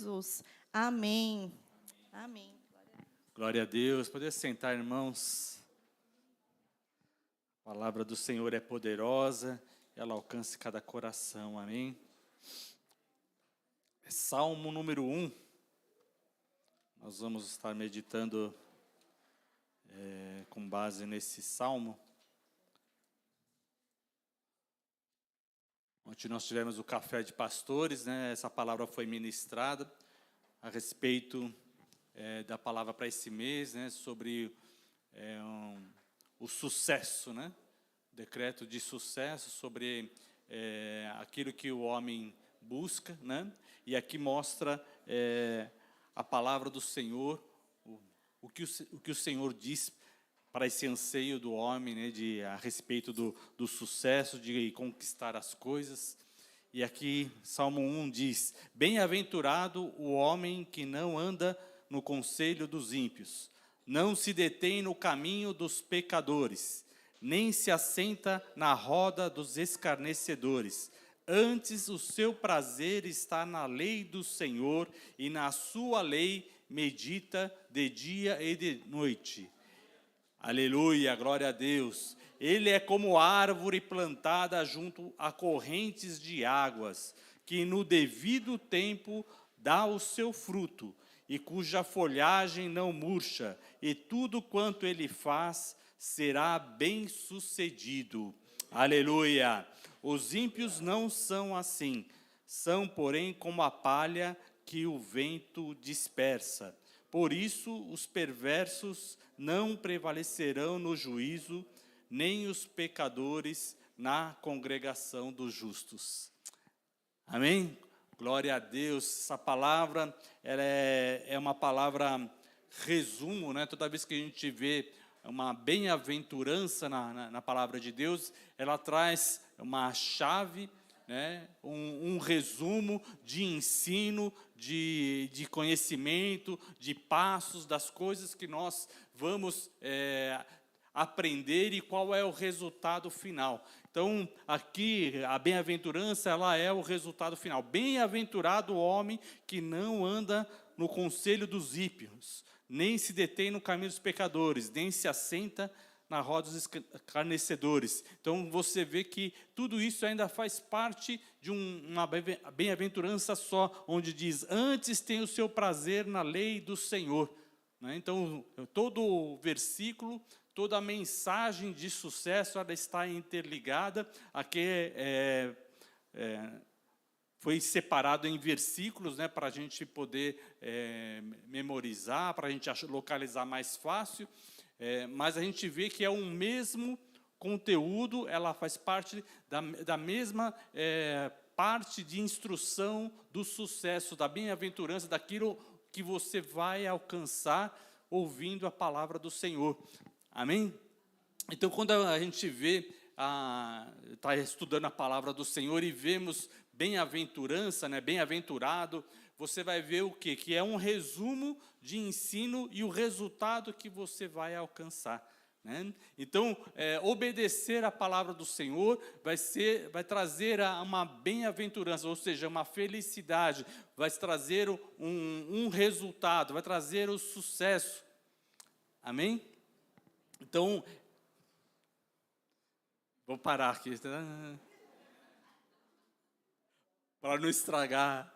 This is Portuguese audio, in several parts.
Jesus. Amém. Amém. Glória a Deus. Poder sentar, irmãos. A palavra do Senhor é poderosa, ela alcança cada coração. Amém. Salmo número 1. Nós vamos estar meditando com base nesse salmo. Ontem nós tivemos o café de pastores, né? Essa palavra foi ministrada a respeito da palavra para esse mês, né? Sobre o sucesso, né? O decreto de sucesso, sobre aquilo que o homem busca, né? E aqui mostra a palavra do Senhor, o que o Senhor diz para esse anseio do homem, né, a respeito do sucesso, de conquistar as coisas. E aqui, Salmo 1 diz: Bem-aventurado o homem que não anda no conselho dos ímpios, não se detém no caminho dos pecadores, nem se assenta na roda dos escarnecedores. Antes, o seu prazer está na lei do Senhor, e na sua lei medita de dia e de noite. Aleluia, glória a Deus. Ele é como árvore plantada junto a correntes de águas, que no devido tempo dá o seu fruto, e cuja folhagem não murcha, e tudo quanto ele faz será bem-sucedido. Aleluia. Os ímpios não são assim, são, porém, como a palha que o vento dispersa. Por isso, os perversos não prevalecerão no juízo, nem os pecadores na congregação dos justos. Amém? Glória a Deus. Essa palavra ela é uma palavra resumo, né? Toda vez que a gente vê uma bem-aventurança na palavra de Deus, ela traz uma chave, né? Um resumo de ensino, de conhecimento, de passos, das coisas que nós vamos aprender e qual é o resultado final. Então, aqui, a bem-aventurança, ela é o resultado final. Bem-aventurado o homem que não anda no conselho dos ímpios, nem se detém no caminho dos pecadores, nem se assenta na roda dos escarnecedores. Então, você vê que tudo isso ainda faz parte de uma bem-aventurança só, onde diz, antes tem o seu prazer na lei do Senhor. Né? Então, todo o versículo, toda a mensagem de sucesso, ela está interligada. Aqui foi separado em versículos, né, para a gente poder memorizar, para a gente localizar mais fácil. Mas a gente vê que é um mesmo conteúdo, ela faz parte da mesma parte de instrução do sucesso, da bem-aventurança, daquilo que você vai alcançar ouvindo a palavra do Senhor. Amém? Então, quando a gente vê, está estudando a palavra do Senhor e vemos bem-aventurança, né, bem-aventurado, você vai ver o quê? Que é um resumo de ensino e o resultado que você vai alcançar. Né? Então, obedecer a palavra do Senhor vai trazer uma bem-aventurança, ou seja, uma felicidade, vai trazer um resultado, vai trazer o sucesso. Amém? Então, vou parar aqui, para não estragar.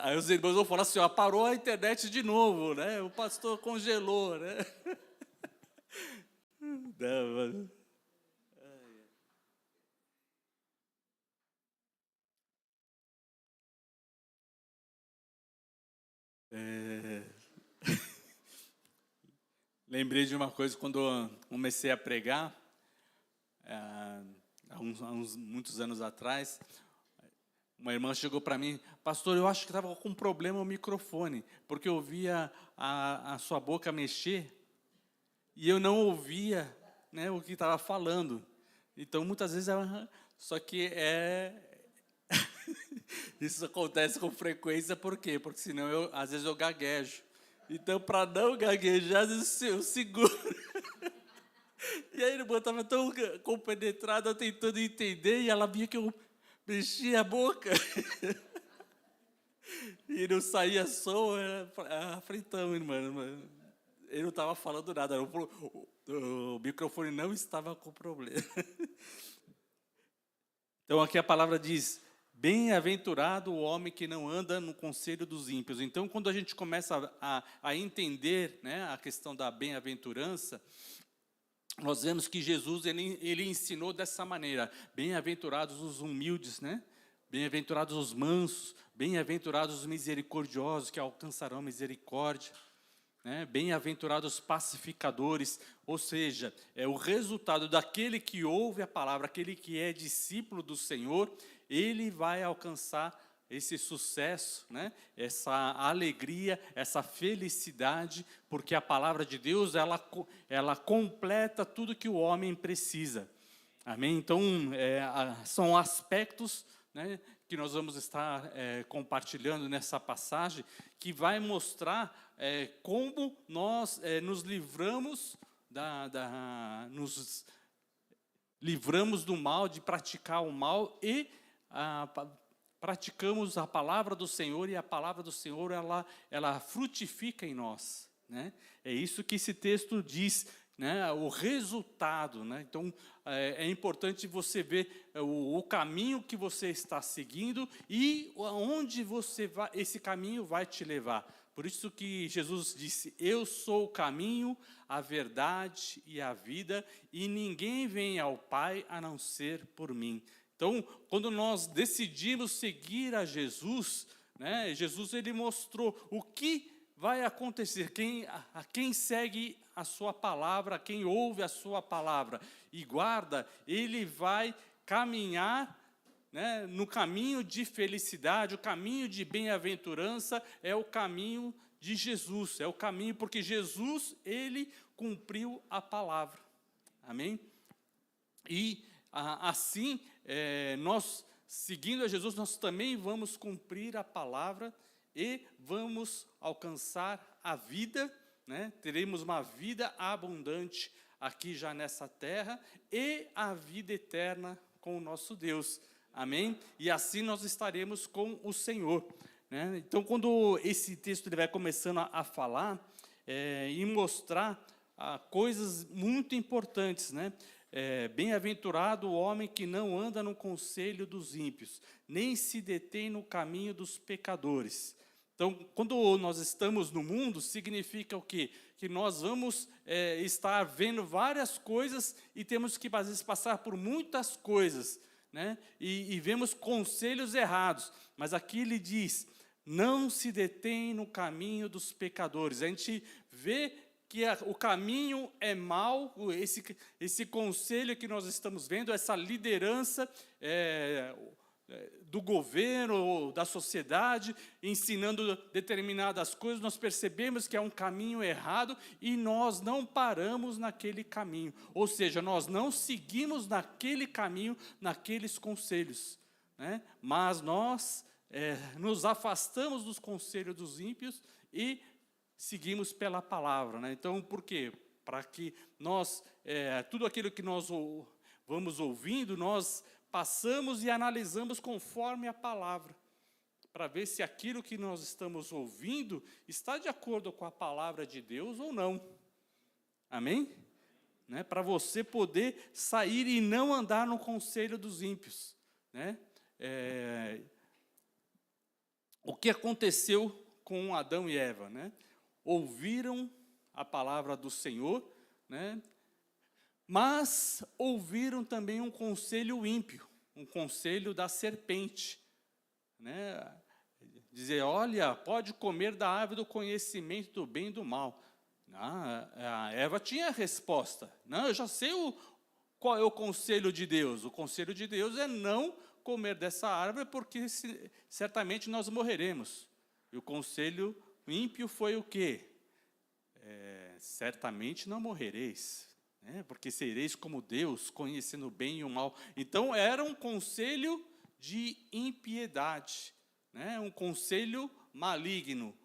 Aí os irmãos vão falar assim, ó, parou a internet de novo, né? O pastor congelou, né? Não, Lembrei de uma coisa quando eu comecei a pregar, há muitos anos atrás. Uma irmã chegou para mim, pastor, eu acho que estava com um problema no microfone, porque eu via a sua boca mexer e eu não ouvia, né, o que estava falando. Então, muitas vezes, só que isso acontece com frequência, por quê? Porque senão, às vezes, eu gaguejo. Então, para não gaguejar, às vezes eu seguro. E a irmã estava tão compenetrada, tentando entender, e ela via que eu mexia a boca e não saía som, era aflição, irmã. Ele não estava falando nada, o microfone não estava com problema. Então, aqui a palavra diz, bem-aventurado o homem que não anda no conselho dos ímpios. Então, quando a gente começa a entender, né, a questão da bem-aventurança, nós vemos que Jesus ele ensinou dessa maneira, bem-aventurados os humildes, né? Bem-aventurados os mansos, bem-aventurados os misericordiosos, que alcançarão misericórdia. Né? Bem-aventurados os pacificadores, ou seja, é o resultado daquele que ouve a palavra, aquele que é discípulo do Senhor, ele vai alcançar esse sucesso, né? Essa alegria, essa felicidade, porque a palavra de Deus, ela completa tudo que o homem precisa. Amém? Então, são aspectos, né, que nós vamos estar compartilhando nessa passagem, que vai mostrar como nós nos livramos nos livramos do mal, de praticar o mal e praticamos a palavra do Senhor, e a palavra do Senhor ela frutifica em nós, né? É isso que esse texto diz, né? O resultado, né? Então é importante você ver o caminho que você está seguindo e aonde você vai, esse caminho vai te levar. Por isso que Jesus disse, eu sou o caminho, a verdade e a vida, e ninguém vem ao Pai a não ser por mim. Então, quando nós decidimos seguir a Jesus, né, Jesus ele mostrou o que vai acontecer, quem segue a sua palavra, quem ouve a sua palavra e guarda, ele vai caminhar, né, no caminho de felicidade, o caminho de bem-aventurança é o caminho de Jesus, é o caminho porque Jesus, ele cumpriu a palavra, amém? E assim, nós, seguindo a Jesus, nós também vamos cumprir a palavra e vamos alcançar a vida, né? Teremos uma vida abundante aqui já nessa terra e a vida eterna com o nosso Deus. Amém? E assim nós estaremos com o Senhor. Né? Então, quando esse texto ele vai começando a falar e mostrar coisas muito importantes, né? Bem-aventurado o homem que não anda no conselho dos ímpios, nem se detém no caminho dos pecadores. Então, quando nós estamos no mundo, significa o quê? Que nós vamos estar vendo várias coisas e temos que, às vezes, passar por muitas coisas, né? E vemos conselhos errados, mas aqui ele diz, não se detém no caminho dos pecadores. A gente vê que o caminho é mau, esse conselho que nós estamos vendo, essa liderança do governo, da sociedade, ensinando determinadas coisas, nós percebemos que é um caminho errado e nós não paramos naquele caminho. Ou seja, nós não seguimos naquele caminho, naqueles conselhos, né? Mas nós nos afastamos dos conselhos dos ímpios e seguimos pela palavra, né? Então, por quê? Para que nós, tudo aquilo que nós vamos ouvindo, nós passamos e analisamos conforme a palavra, para ver se aquilo que nós estamos ouvindo está de acordo com a palavra de Deus ou não. Amém? Né? Para você poder sair e não andar no conselho dos ímpios. Né? O que aconteceu com Adão e Eva? Né? Ouviram a palavra do Senhor, né? Mas ouviram também um conselho ímpio, um conselho da serpente, né? Dizer, olha, pode comer da árvore do conhecimento do bem e do mal. A Eva tinha a resposta. Não, eu já sei qual é o conselho de Deus. O conselho de Deus é não comer dessa árvore, porque certamente nós morreremos. E o conselho ímpio foi o quê? Certamente não morrereis. Porque sereis como Deus, conhecendo o bem e o mal. Então, era um conselho de impiedade, né? Um conselho maligno,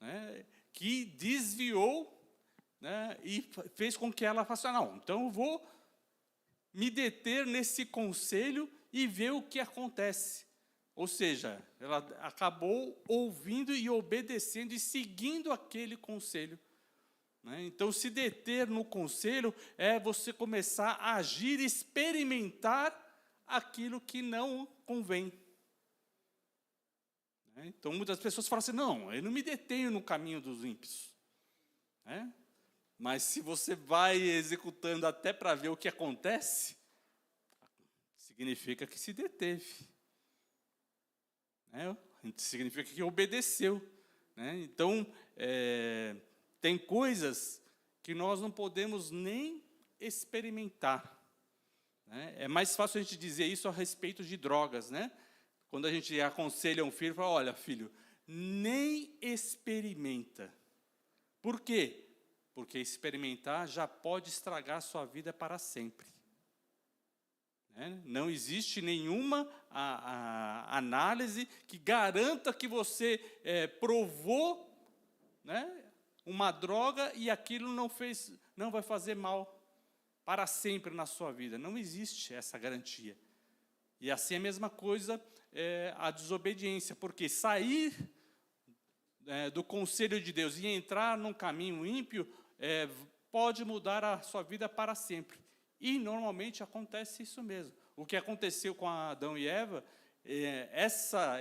né? Que desviou, né? E fez com que ela falasse, não, então eu vou me deter nesse conselho e vê o que acontece. Ou seja, ela acabou ouvindo e obedecendo e seguindo aquele conselho. Então, se deter no conselho é você começar a agir, experimentar aquilo que não convém. Então, muitas pessoas falam assim, não, eu não me detenho no caminho dos ímpios. Mas se você vai executando até para ver o que acontece, significa que se deteve. Significa que obedeceu. Então, tem coisas que nós não podemos nem experimentar. É mais fácil a gente dizer isso a respeito de drogas, Quando a gente aconselha um filho, fala, olha, filho, nem experimenta. Por quê? Porque experimentar já pode estragar a sua vida para sempre. Não existe nenhuma análise que garanta que você provou uma droga e aquilo não vai fazer mal para sempre na sua vida. Não existe essa garantia. E assim é a mesma coisa a desobediência, porque sair do conselho de Deus e entrar num caminho ímpio pode mudar a sua vida para sempre. E normalmente acontece isso mesmo. O que aconteceu com Adão e Eva,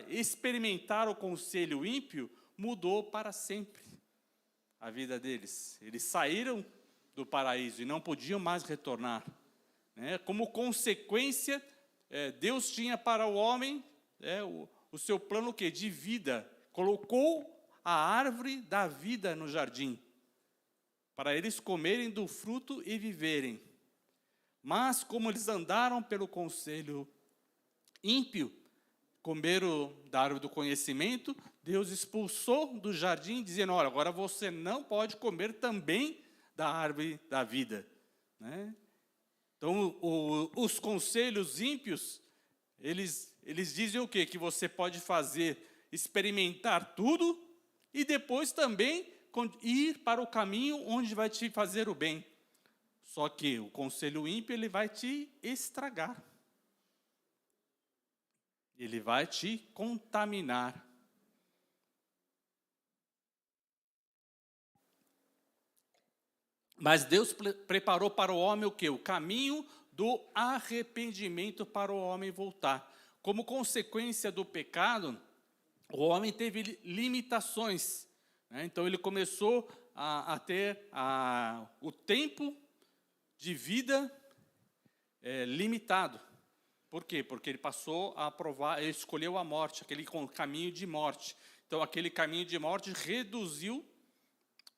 experimentar o conselho ímpio mudou para sempre a vida deles. Eles saíram do paraíso e não podiam mais retornar. Como consequência, Deus tinha para o homem o seu plano de vida. Colocou a árvore da vida no jardim, para eles comerem do fruto e viverem. Mas, como eles andaram pelo conselho ímpio, comeram da árvore do conhecimento, Deus expulsou do jardim, dizendo, olha, agora você não pode comer também da árvore da vida. Então, os conselhos ímpios, eles dizem o quê? Que você pode experimentar tudo, e depois também ir para o caminho onde vai te fazer o bem. Só que o conselho ímpio, ele vai te estragar. Ele vai te contaminar. Mas Deus preparou para o homem o quê? O caminho do arrependimento para o homem voltar. Como consequência do pecado, o homem teve limitações. Então, ele começou a ter o tempo de vida limitado. Por quê? Porque ele passou a ele escolheu a morte, aquele caminho de morte. Então, aquele caminho de morte reduziu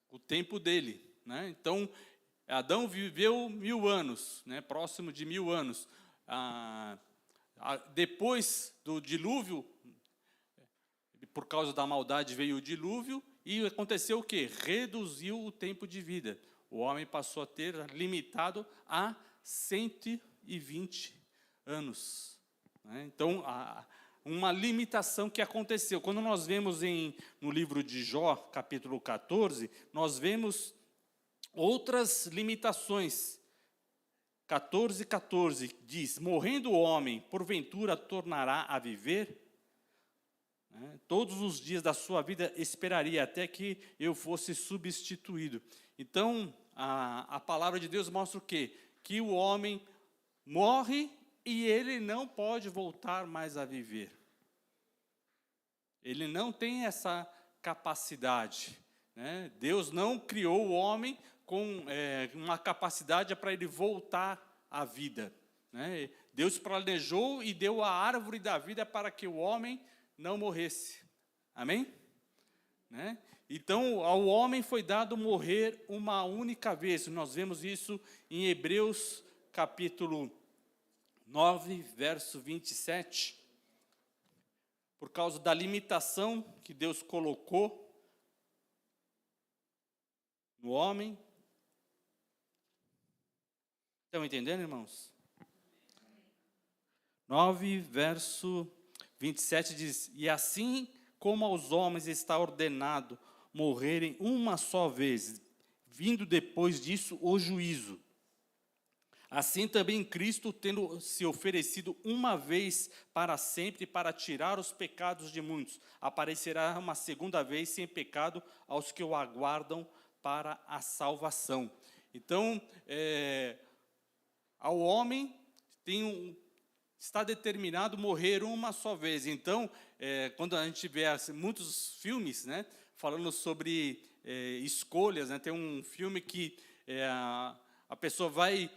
o tempo dele. Então, Adão viveu 1000 anos, próximo de 1000 anos. Depois do dilúvio, por causa da maldade veio o dilúvio, e aconteceu o quê? Reduziu o tempo de vida. O homem passou a ter limitado a 120 anos. Então, uma limitação que aconteceu. Quando nós vemos no livro de Jó, capítulo 14, nós vemos outras limitações. 14:14 diz, morrendo o homem, porventura tornará a viver? Todos os dias da sua vida esperaria até que eu fosse substituído. Então, a palavra de Deus mostra o quê? Que o homem morre e ele não pode voltar mais a viver. Ele não tem essa capacidade. Deus não criou o homem com uma capacidade para ele voltar à vida. Deus planejou e deu a árvore da vida para que o homem não morresse. Amém? Então, ao homem foi dado morrer uma única vez. Nós vemos isso em Hebreus, capítulo 9, verso 27. Por causa da limitação que Deus colocou no homem. Estão entendendo, irmãos? 9, verso 27 diz, e assim como aos homens está ordenado morrerem uma só vez, vindo depois disso o juízo. Assim também Cristo, tendo se oferecido uma vez para sempre para tirar os pecados de muitos, aparecerá uma segunda vez sem pecado aos que o aguardam para a salvação. Então, ao homem está determinado morrer uma só vez. Então, quando a gente vê muitos filmes, né, falando sobre escolhas, né, tem um filme que a pessoa vai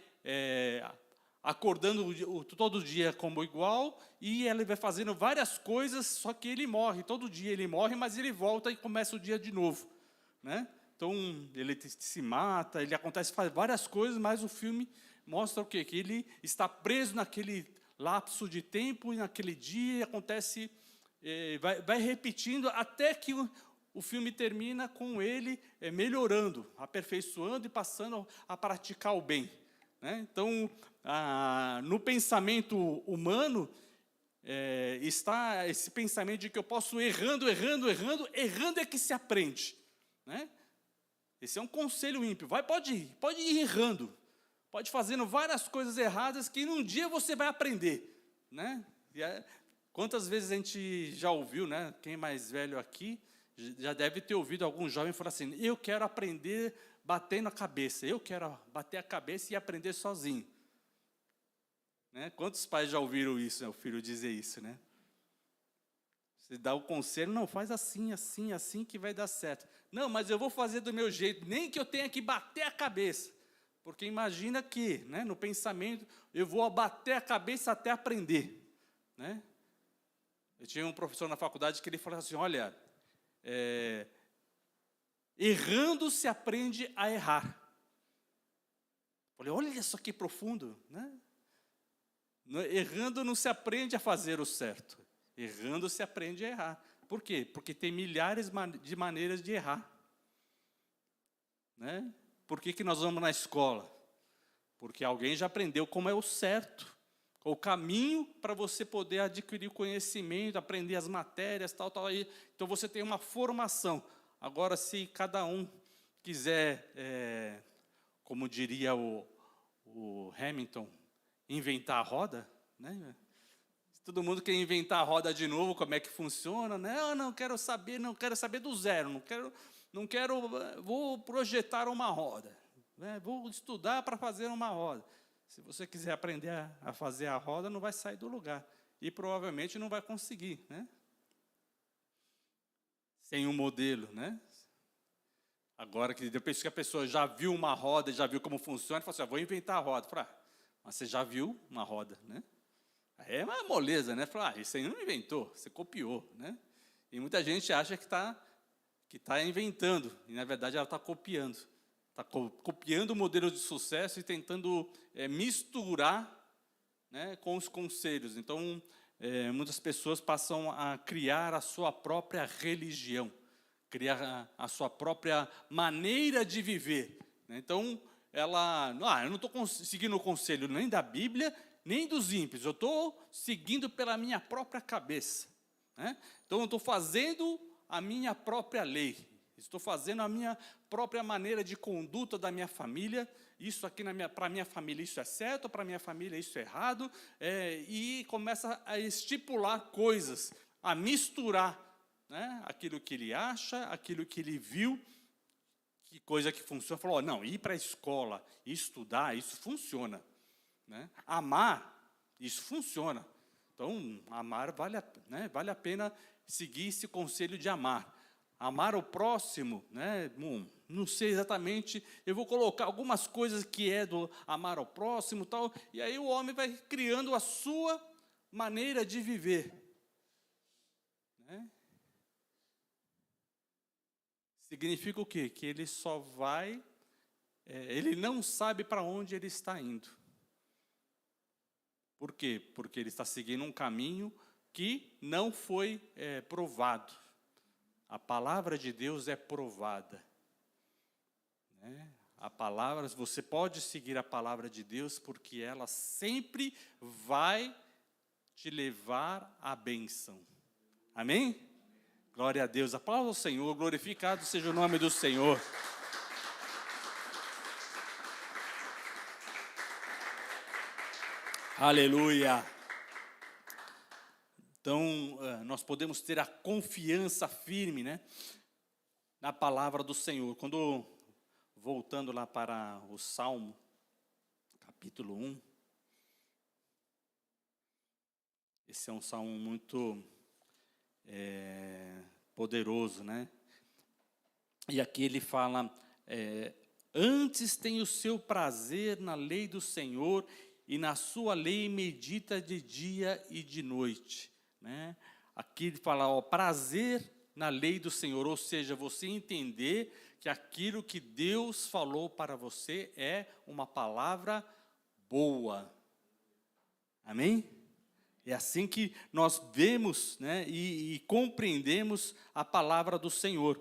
acordando todo dia como igual, e ele vai fazendo várias coisas, só que ele morre, todo dia ele morre, mas ele volta e começa o dia de novo, né? Então, ele se mata, faz várias coisas, mas o filme mostra o quê? Que ele está preso naquele lapso de tempo, e naquele dia acontece, vai repetindo, até que o filme termina com ele melhorando, aperfeiçoando e passando a praticar o bem. Né? Então, no pensamento humano, está esse pensamento de que eu posso errando é que se aprende. Né? Esse é um conselho ímpio. Pode ir errando, pode fazendo várias coisas erradas que num dia você vai aprender. Né? Quantas vezes a gente já ouviu, né? Quem é mais velho aqui, já deve ter ouvido algum jovem falar assim, eu quero aprender batendo a cabeça, eu quero bater a cabeça e aprender sozinho. Né? Quantos pais já ouviram isso, né, o filho dizer isso, né? Você dá o conselho, não, faz assim, assim, assim que vai dar certo. Não, mas eu vou fazer do meu jeito, nem que eu tenha que bater a cabeça. Porque imagina que, né, no pensamento, eu vou bater a cabeça até aprender. Né? Eu tinha um professor na faculdade que ele falava assim, olha, errando se aprende a errar. Falei, olha isso aqui profundo, né? Errando não se aprende a fazer o certo. Errando se aprende a errar. Por quê? Porque tem milhares de maneiras de errar. Né? Por que nós vamos na escola? Porque alguém já aprendeu como é o certo, o caminho para você poder adquirir conhecimento, aprender as matérias, tal. Então você tem uma formação. Agora, se cada um quiser, como diria o Hamilton, inventar a roda, né? Se todo mundo quer inventar a roda de novo, como é que funciona, né? Não quero saber do zero, vou projetar uma roda, né? Vou estudar para fazer uma roda. Se você quiser aprender a fazer a roda, não vai sair do lugar e provavelmente não vai conseguir, né? Sem um modelo, né? Agora, que depois que a pessoa já viu uma roda, já viu como funciona, fala assim, vou inventar a roda. Fala, mas você já viu uma roda, né? É uma moleza, né? Fala, isso aí não inventou, você copiou, né? E muita gente acha que tá inventando, e na verdade ela está copiando. Está copiando o modelo de sucesso e tentando misturar, né, com os conselhos. Então, muitas pessoas passam a criar a sua própria religião, criar a sua própria maneira de viver. Né? Então, eu não estou seguindo o conselho nem da Bíblia, nem dos ímpios, eu estou seguindo pela minha própria cabeça. Né? Então, eu estou fazendo a minha própria lei, estou fazendo a minha própria maneira de conduta da minha família, isso aqui para a minha família isso é certo, para a minha família isso é errado, e começa a estipular coisas, a misturar, né, aquilo que ele acha, aquilo que ele viu, que coisa que funciona. Falou, não, ir para a escola, estudar, isso funciona. Né? Amar, isso funciona. Então, amar vale a pena seguir esse conselho de amar. Amar o próximo, né? Não sei exatamente, eu vou colocar algumas coisas que do amar ao próximo, tal, e aí o homem vai criando a sua maneira de viver. Né? Significa o quê? Que ele só vai, ele não sabe para onde ele está indo. Por quê? Porque ele está seguindo um caminho que não foi provado. A palavra de Deus é provada. Né? A palavra, você pode seguir a palavra de Deus porque ela sempre vai te levar à bênção. Amém? Glória a Deus. Aplauda ao Senhor, glorificado seja o nome do Senhor. Aleluia. Então, nós podemos ter a confiança firme, né, na palavra do Senhor. Quando, voltando lá para o Salmo, capítulo 1, esse é um salmo muito poderoso, né? E aqui ele fala, antes tem o seu prazer na lei do Senhor, e na sua lei medita de dia e de noite, né? Aqui ele fala, ó, prazer na lei do Senhor, ou seja, você entender que aquilo que Deus falou para você é uma palavra boa. Amém? É assim que nós vemos, né, e compreendemos a palavra do Senhor.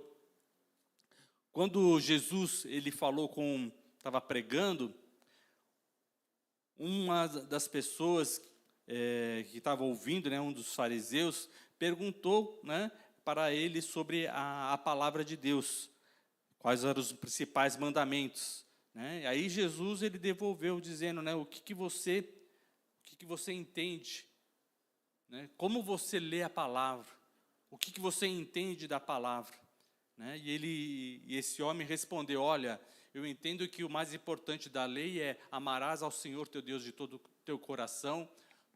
Quando Jesus ele falou estava pregando, uma das pessoas que estava ouvindo, né, um dos fariseus, perguntou, né, para ele sobre a palavra de Deus, quais eram os principais mandamentos, né? Aí Jesus ele devolveu dizendo, né, o que você entende, né? Como você lê a palavra, o que você entende da palavra, né? E esse homem respondeu, olha, eu entendo que o mais importante da lei é amarás ao Senhor teu Deus de todo o teu coração,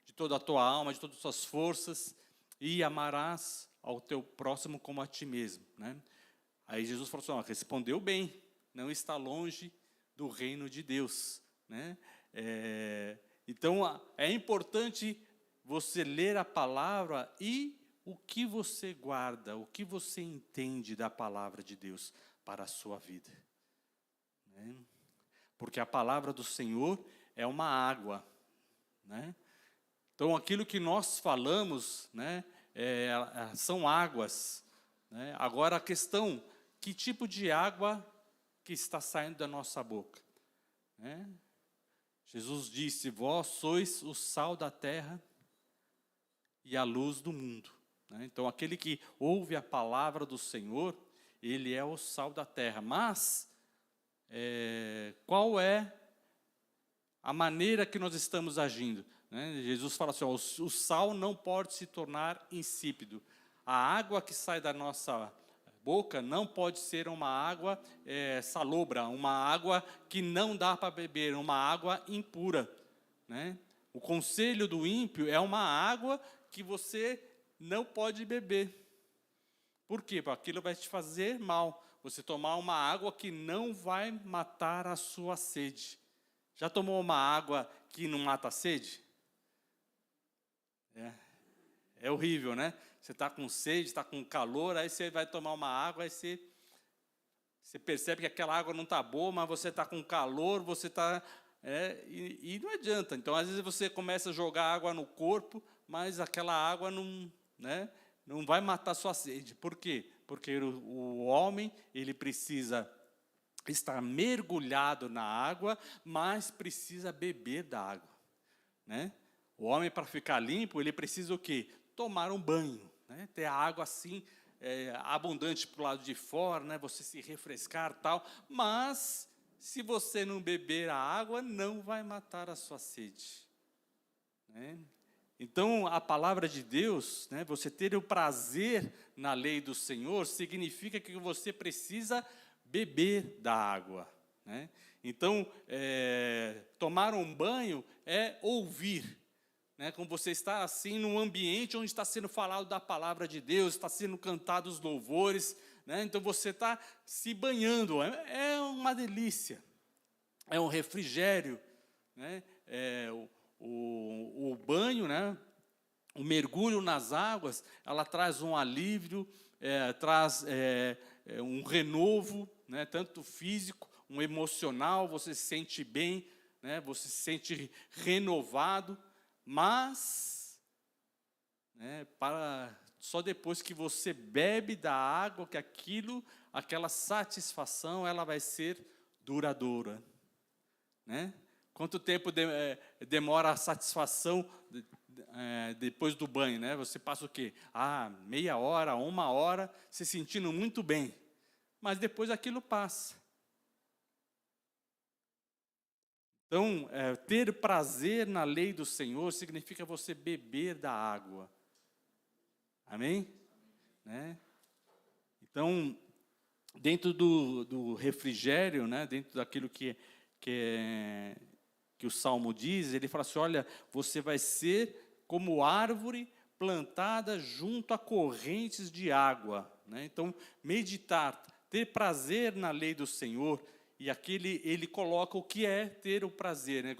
de toda a tua alma, de todas as suas forças, e amarás ao teu próximo como a ti mesmo, né? Aí Jesus falou assim, ó, respondeu bem, não está longe do reino de Deus, né? Então, é importante você ler a palavra e o que você guarda, o que você entende da palavra de Deus para a sua vida, né? Porque a palavra do Senhor é uma água, né? Então, aquilo que nós falamos, né, são águas, né? Agora, a questão, que tipo de água que está saindo da nossa boca, né? Jesus disse, vós sois o sal da terra e a luz do mundo, né? Então, aquele que ouve a palavra do Senhor, ele é o sal da terra. Mas, qual é a maneira que nós estamos agindo, né? Jesus fala assim, ó, o sal não pode se tornar insípido. A água que sai da nossa boca não pode ser uma água salobra, uma água que não dá para beber, uma água impura, né? O conselho do ímpio é uma água que você não pode beber. Por quê? Porque aquilo vai te fazer mal. Você tomar uma água que não vai matar a sua sede. Já tomou uma água que não mata a sede? É horrível, né? Você está com sede, está com calor, aí você vai tomar uma água, aí você percebe que aquela água não está boa, mas você está com calor, você está... e não adianta. Então, às vezes, você começa a jogar água no corpo, mas aquela água não, né, não vai matar a sua sede. Por quê? Porque o homem, ele precisa estar mergulhado na água, mas precisa beber da água, né? O homem, para ficar limpo, ele precisa o quê? Tomar um banho, né? Ter a água assim, abundante para o lado de fora, né? Você se refrescar e tal, mas se você não beber a água, não vai matar a sua sede, né? Então, a palavra de Deus, né, você ter o prazer na lei do Senhor, significa que você precisa beber da água, né? Então, tomar um banho é ouvir, né? Como você está assim num ambiente onde está sendo falado da palavra de Deus, está sendo cantados os louvores, né? Então você está se banhando, é uma delícia, é um refrigério, né? O banho, né? O mergulho nas águas, ela traz um alívio, traz um renovo, né? Tanto físico, um emocional, você se sente bem, né? Você se sente renovado, mas, né, só depois que você bebe da água, que aquela satisfação, ela vai ser duradoura, né? Quanto tempo demora a satisfação depois do banho, né? Você passa o quê? Meia hora, 1 hora, se sentindo muito bem. Mas depois aquilo passa. Então, ter prazer na lei do Senhor significa você beber da água. Amém? Né? Então, dentro do refrigério, né, dentro daquilo que o Salmo diz, ele fala assim, olha, você vai ser como árvore plantada junto a correntes de água. Né? Então, meditar, ter prazer na lei do Senhor, e ele coloca o que é ter o prazer, né?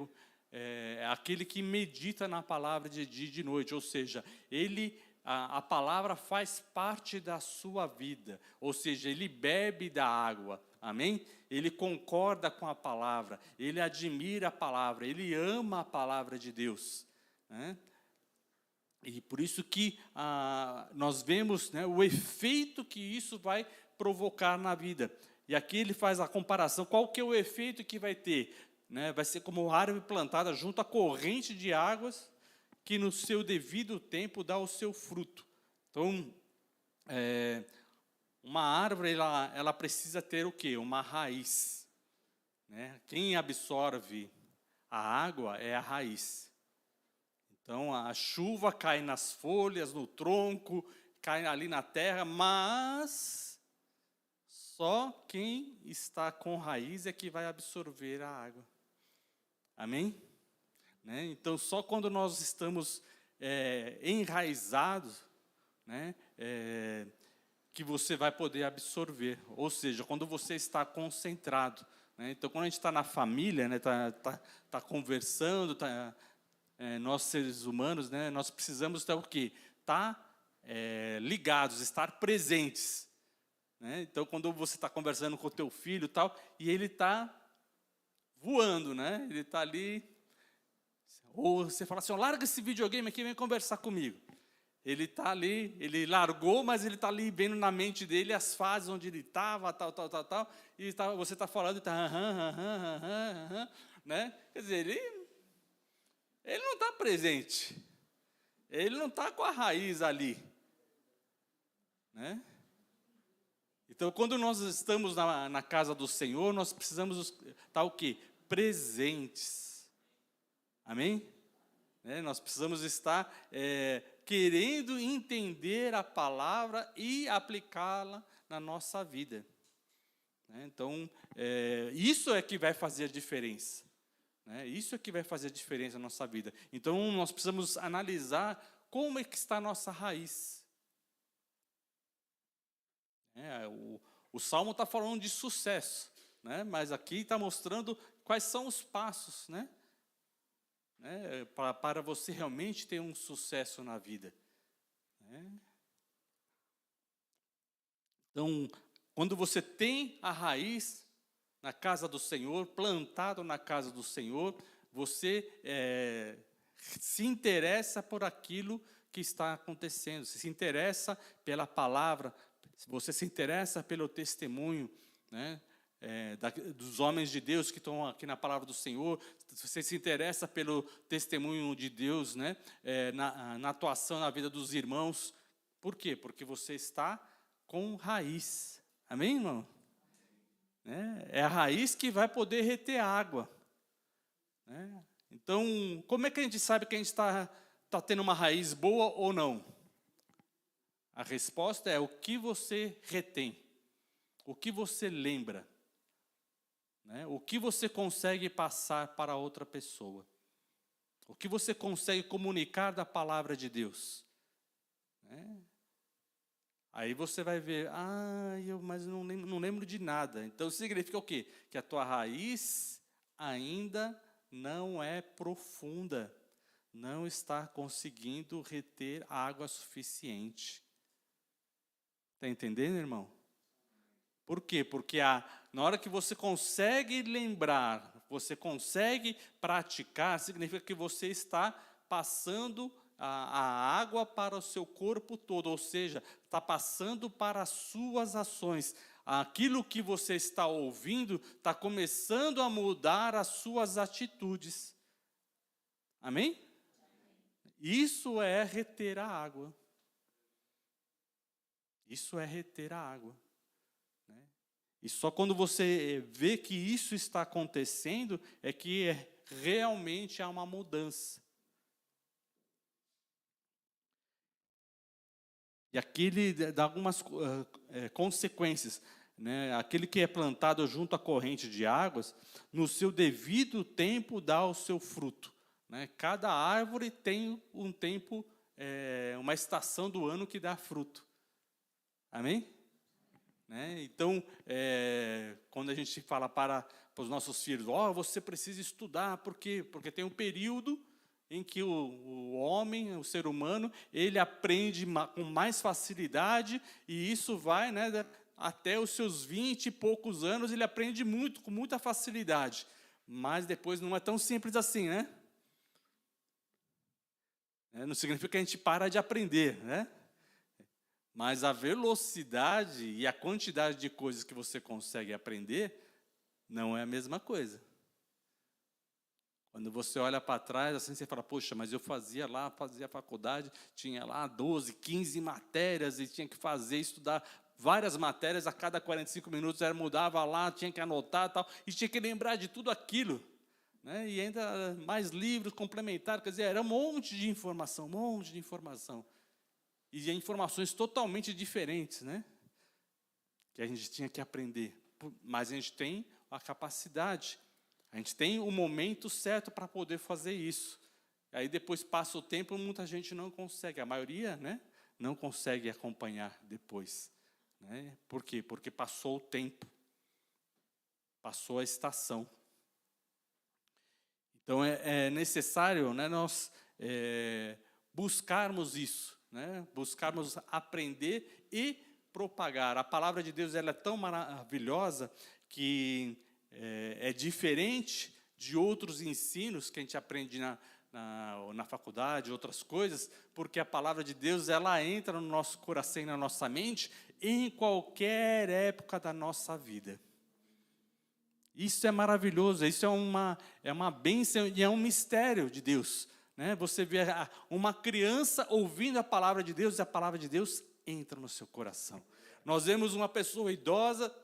Aquele que medita na palavra de dia e de noite, ou seja, a palavra faz parte da sua vida, ou seja, ele bebe da água, amém? Ele concorda com a palavra, ele admira a palavra, ele ama a palavra de Deus, né? E por isso que nós vemos, né, o efeito que isso vai provocar na vida. E aqui ele faz a comparação, qual que é o efeito que vai ter? Né? Vai ser como uma árvore plantada junto à corrente de águas, que no seu devido tempo dá o seu fruto. Então, uma árvore, ela precisa ter o quê? Uma raiz. Né? Quem absorve a água é a raiz. Então, a chuva cai nas folhas, no tronco, cai ali na terra, mas só quem está com raiz é que vai absorver a água. Amém? Né? Então, só quando nós estamos enraizados, né, que você vai poder absorver. Ou seja, quando você está concentrado. Né? Então, quando a gente está na família, né, tá conversando, nós seres humanos, né, nós precisamos estar o quê? Ligados, estar presentes. Né? Então, quando você está conversando com o teu filho e tal, e ele está voando, né? Ele está ali, ou você fala assim, larga esse videogame aqui e vem conversar comigo. Ele está ali, ele largou, mas ele está ali vendo na mente dele as fases onde ele estava, tal, e você está falando, e está, né? Quer dizer, ele não está presente, ele não está com a raiz ali, né? Então, quando nós estamos na casa do Senhor, nós precisamos estar o quê? Presentes. Amém? Nós precisamos estar querendo entender a palavra e aplicá-la na nossa vida. Então, isso é que vai fazer a diferença. Isso é que vai fazer a diferença na nossa vida. Então, nós precisamos analisar como é que está a nossa raiz. O Salmo está falando de sucesso, né? Mas aqui está mostrando quais são os passos, né? Para você realmente ter um sucesso na vida. Então, quando você tem a raiz na casa do Senhor, plantado na casa do Senhor, você se interessa por aquilo que está acontecendo, você se interessa pela palavra, você se interessa pelo testemunho, né, dos homens de Deus que estão aqui na palavra do Senhor, você se interessa pelo testemunho de Deus, né, na atuação na vida dos irmãos. Por quê? Porque você está com raiz. Amém, irmão? É a raiz que vai poder reter água. Então, como é que a gente sabe que a gente está tendo uma raiz boa ou não? A resposta é o que você retém, o que você lembra, né? O que você consegue passar para outra pessoa, o que você consegue comunicar da palavra de Deus. Aí você vai ver, mas eu não lembro de nada. Então significa o quê? Que a tua raiz ainda não é profunda, não está conseguindo reter água suficiente. Está entendendo, irmão? Por quê? Porque na hora que você consegue lembrar, você consegue praticar, significa que você está passando a água para o seu corpo todo, ou seja, está passando para as suas ações. Aquilo que você está ouvindo está começando a mudar as suas atitudes. Amém? Isso é reter a água. Isso é reter a água. E só quando você vê que isso está acontecendo, é que realmente há uma mudança. E aquele dá algumas consequências, né? Aquele que é plantado junto à corrente de águas, no seu devido tempo dá o seu fruto, né? Cada árvore tem um tempo, uma estação do ano que dá fruto. Amém? Né? Então, quando a gente fala para os nossos filhos, você precisa estudar, por quê? Porque tem um período em que o homem, o ser humano, ele aprende com mais facilidade, e isso vai, né, até os seus 20 e poucos anos, ele aprende muito, com muita facilidade. Mas depois não é tão simples assim, né? Não significa que a gente para de aprender, né? Mas a velocidade e a quantidade de coisas que você consegue aprender não é a mesma coisa. Quando você olha para trás, assim, você fala, poxa, mas eu fazia faculdade, tinha lá 12, 15 matérias, e tinha que estudar várias matérias, a cada 45 minutos, mudava lá, tinha que anotar, tal, e tinha que lembrar de tudo aquilo. Né? E ainda mais livros complementares, quer dizer, era um monte de informação, E de informações totalmente diferentes, né? Que a gente tinha que aprender. Mas a gente tem a capacidade, a gente tem o momento certo para poder fazer isso. Aí depois passa o tempo, muita gente não consegue, a maioria, né, não consegue acompanhar depois. Né? Por quê? Porque passou o tempo, passou a estação. Então é necessário, né, nós buscarmos isso, né, buscarmos aprender e propagar. A palavra de Deus ela é tão maravilhosa que é diferente de outros ensinos que a gente aprende na faculdade, outras coisas, porque a palavra de Deus ela entra no nosso coração e na nossa mente em qualquer época da nossa vida. Isso é maravilhoso, isso é uma bênção e é um mistério de Deus. Né? Você vê uma criança ouvindo a palavra de Deus e a palavra de Deus entra no seu coração. Nós vemos uma pessoa idosa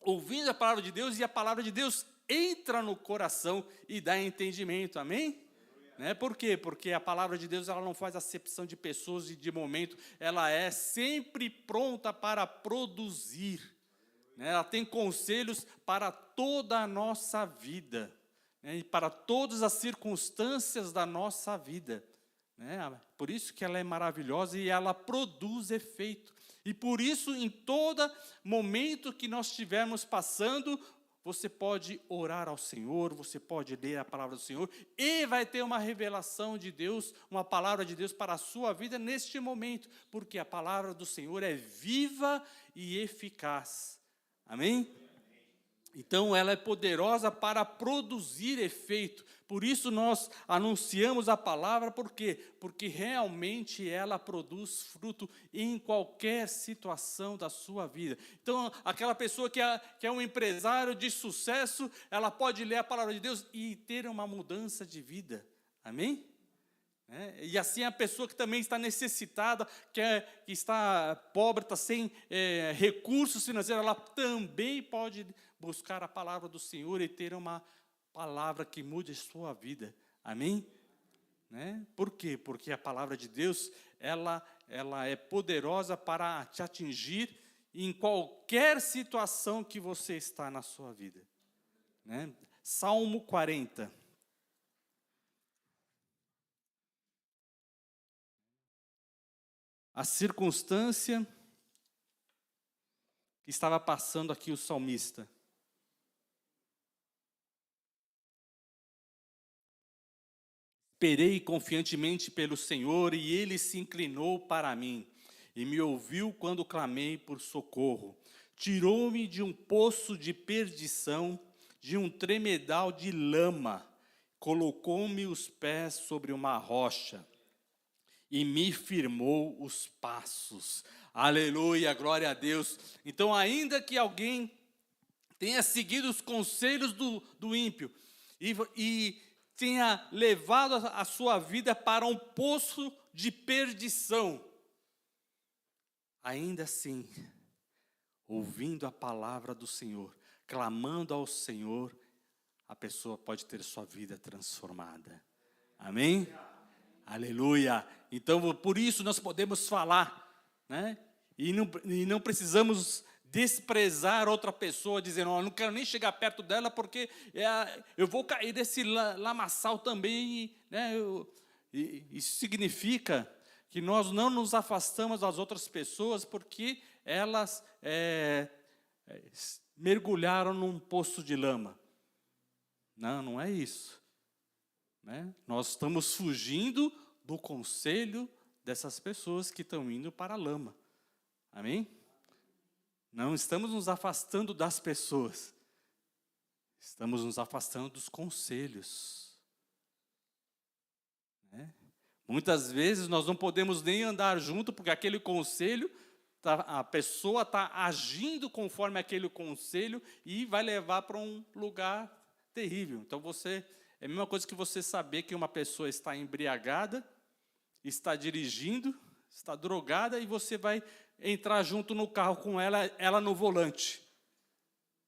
ouvindo a palavra de Deus e a palavra de Deus entra no coração e dá entendimento, amém? Né? Por quê? Porque a palavra de Deus ela não faz acepção de pessoas e de momento, ela é sempre pronta para produzir. Né? Ela tem conselhos para toda a nossa vida, né? E para todas as circunstâncias da nossa vida. Né? Por isso que ela é maravilhosa e ela produz efeito. E por isso, em todo momento que nós estivermos passando, você pode orar ao Senhor, você pode ler a palavra do Senhor, e vai ter uma revelação de Deus, uma palavra de Deus para a sua vida neste momento, porque a palavra do Senhor é viva e eficaz. Amém? Então, ela é poderosa para produzir efeito. Por isso, nós anunciamos a palavra, por quê? Porque realmente ela produz fruto em qualquer situação da sua vida. Então, aquela pessoa que é um empresário de sucesso, ela pode ler a palavra de Deus e ter uma mudança de vida. Amém? E assim a pessoa que também está necessitada, que está pobre, está sem recursos financeiros, ela também pode buscar a palavra do Senhor e ter uma palavra que mude a sua vida. Amém? Por quê? Porque a palavra de Deus, ela é poderosa para te atingir em qualquer situação que você está na sua vida. Salmo 40. A circunstância que estava passando aqui o salmista. Esperei confiantemente pelo Senhor e Ele se inclinou para mim e me ouviu quando clamei por socorro. Tirou-me de um poço de perdição, de um tremedal de lama, colocou-me os pés sobre uma rocha e me firmou os passos. Aleluia, glória a Deus. Então, ainda que alguém tenha seguido os conselhos do ímpio e tenha levado a sua vida para um poço de perdição, ainda assim, ouvindo a palavra do Senhor, clamando ao Senhor, a pessoa pode ter sua vida transformada. Amém? Aleluia! Então, por isso nós podemos falar, né? E não precisamos desprezar outra pessoa, dizendo, oh, eu não quero nem chegar perto dela, porque eu vou cair desse lamaçal também. Né? Isso significa que nós não nos afastamos das outras pessoas, porque elas mergulharam num poço de lama. Não, não é isso. Né? Nós estamos fugindo do conselho dessas pessoas que estão indo para a lama. Amém? Não estamos nos afastando das pessoas. Estamos nos afastando dos conselhos. Né? Muitas vezes nós não podemos nem andar junto, porque aquele conselho, a pessoa está agindo conforme aquele conselho e vai levar para um lugar terrível. Então, é a mesma coisa que você saber que uma pessoa está embriagada, está dirigindo, está drogada, e você vai entrar junto no carro com ela no volante.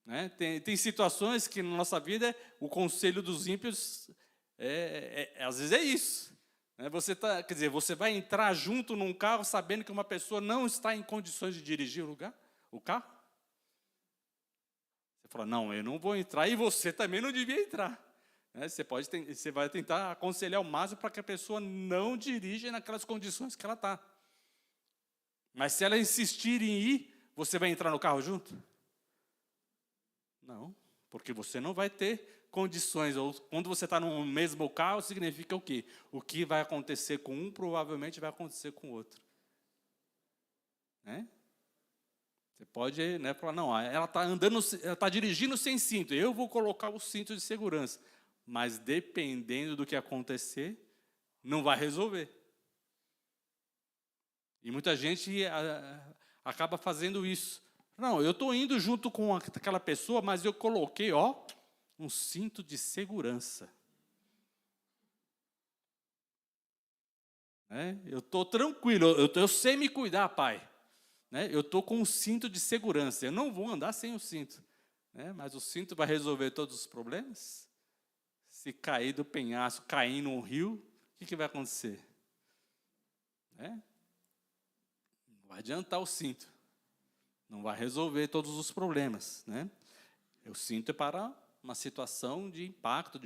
Né? Tem situações que na nossa vida, o conselho dos ímpios, às vezes é isso. Né? Você vai entrar junto num carro sabendo que uma pessoa não está em condições de dirigir o carro? Você fala, não, eu não vou entrar, e você também não devia entrar. Né? Você vai tentar aconselhar o máximo para que a pessoa não dirija naquelas condições que ela está. Mas se ela insistir em ir, você vai entrar no carro junto? Não, porque você não vai ter condições. Ou quando você está no mesmo carro, significa o quê? O que vai acontecer com um, provavelmente vai acontecer com o outro. Né? Você pode, né, falar, não, ela está dirigindo sem cinto, eu vou colocar o cinto de segurança. Mas dependendo do que acontecer, não vai resolver. E muita gente acaba fazendo isso. Não, eu estou indo junto com aquela pessoa, mas eu coloquei, um cinto de segurança. Né? Eu estou tranquilo, eu sei me cuidar, pai. Né? Eu estou com um cinto de segurança, eu não vou andar sem o cinto. Né? Mas o cinto vai resolver todos os problemas? Se cair do penhasco, cair no rio, o que vai acontecer? Né? Não vai adiantar o cinto. Não vai resolver todos os problemas. Né? O cinto é para uma situação de impacto,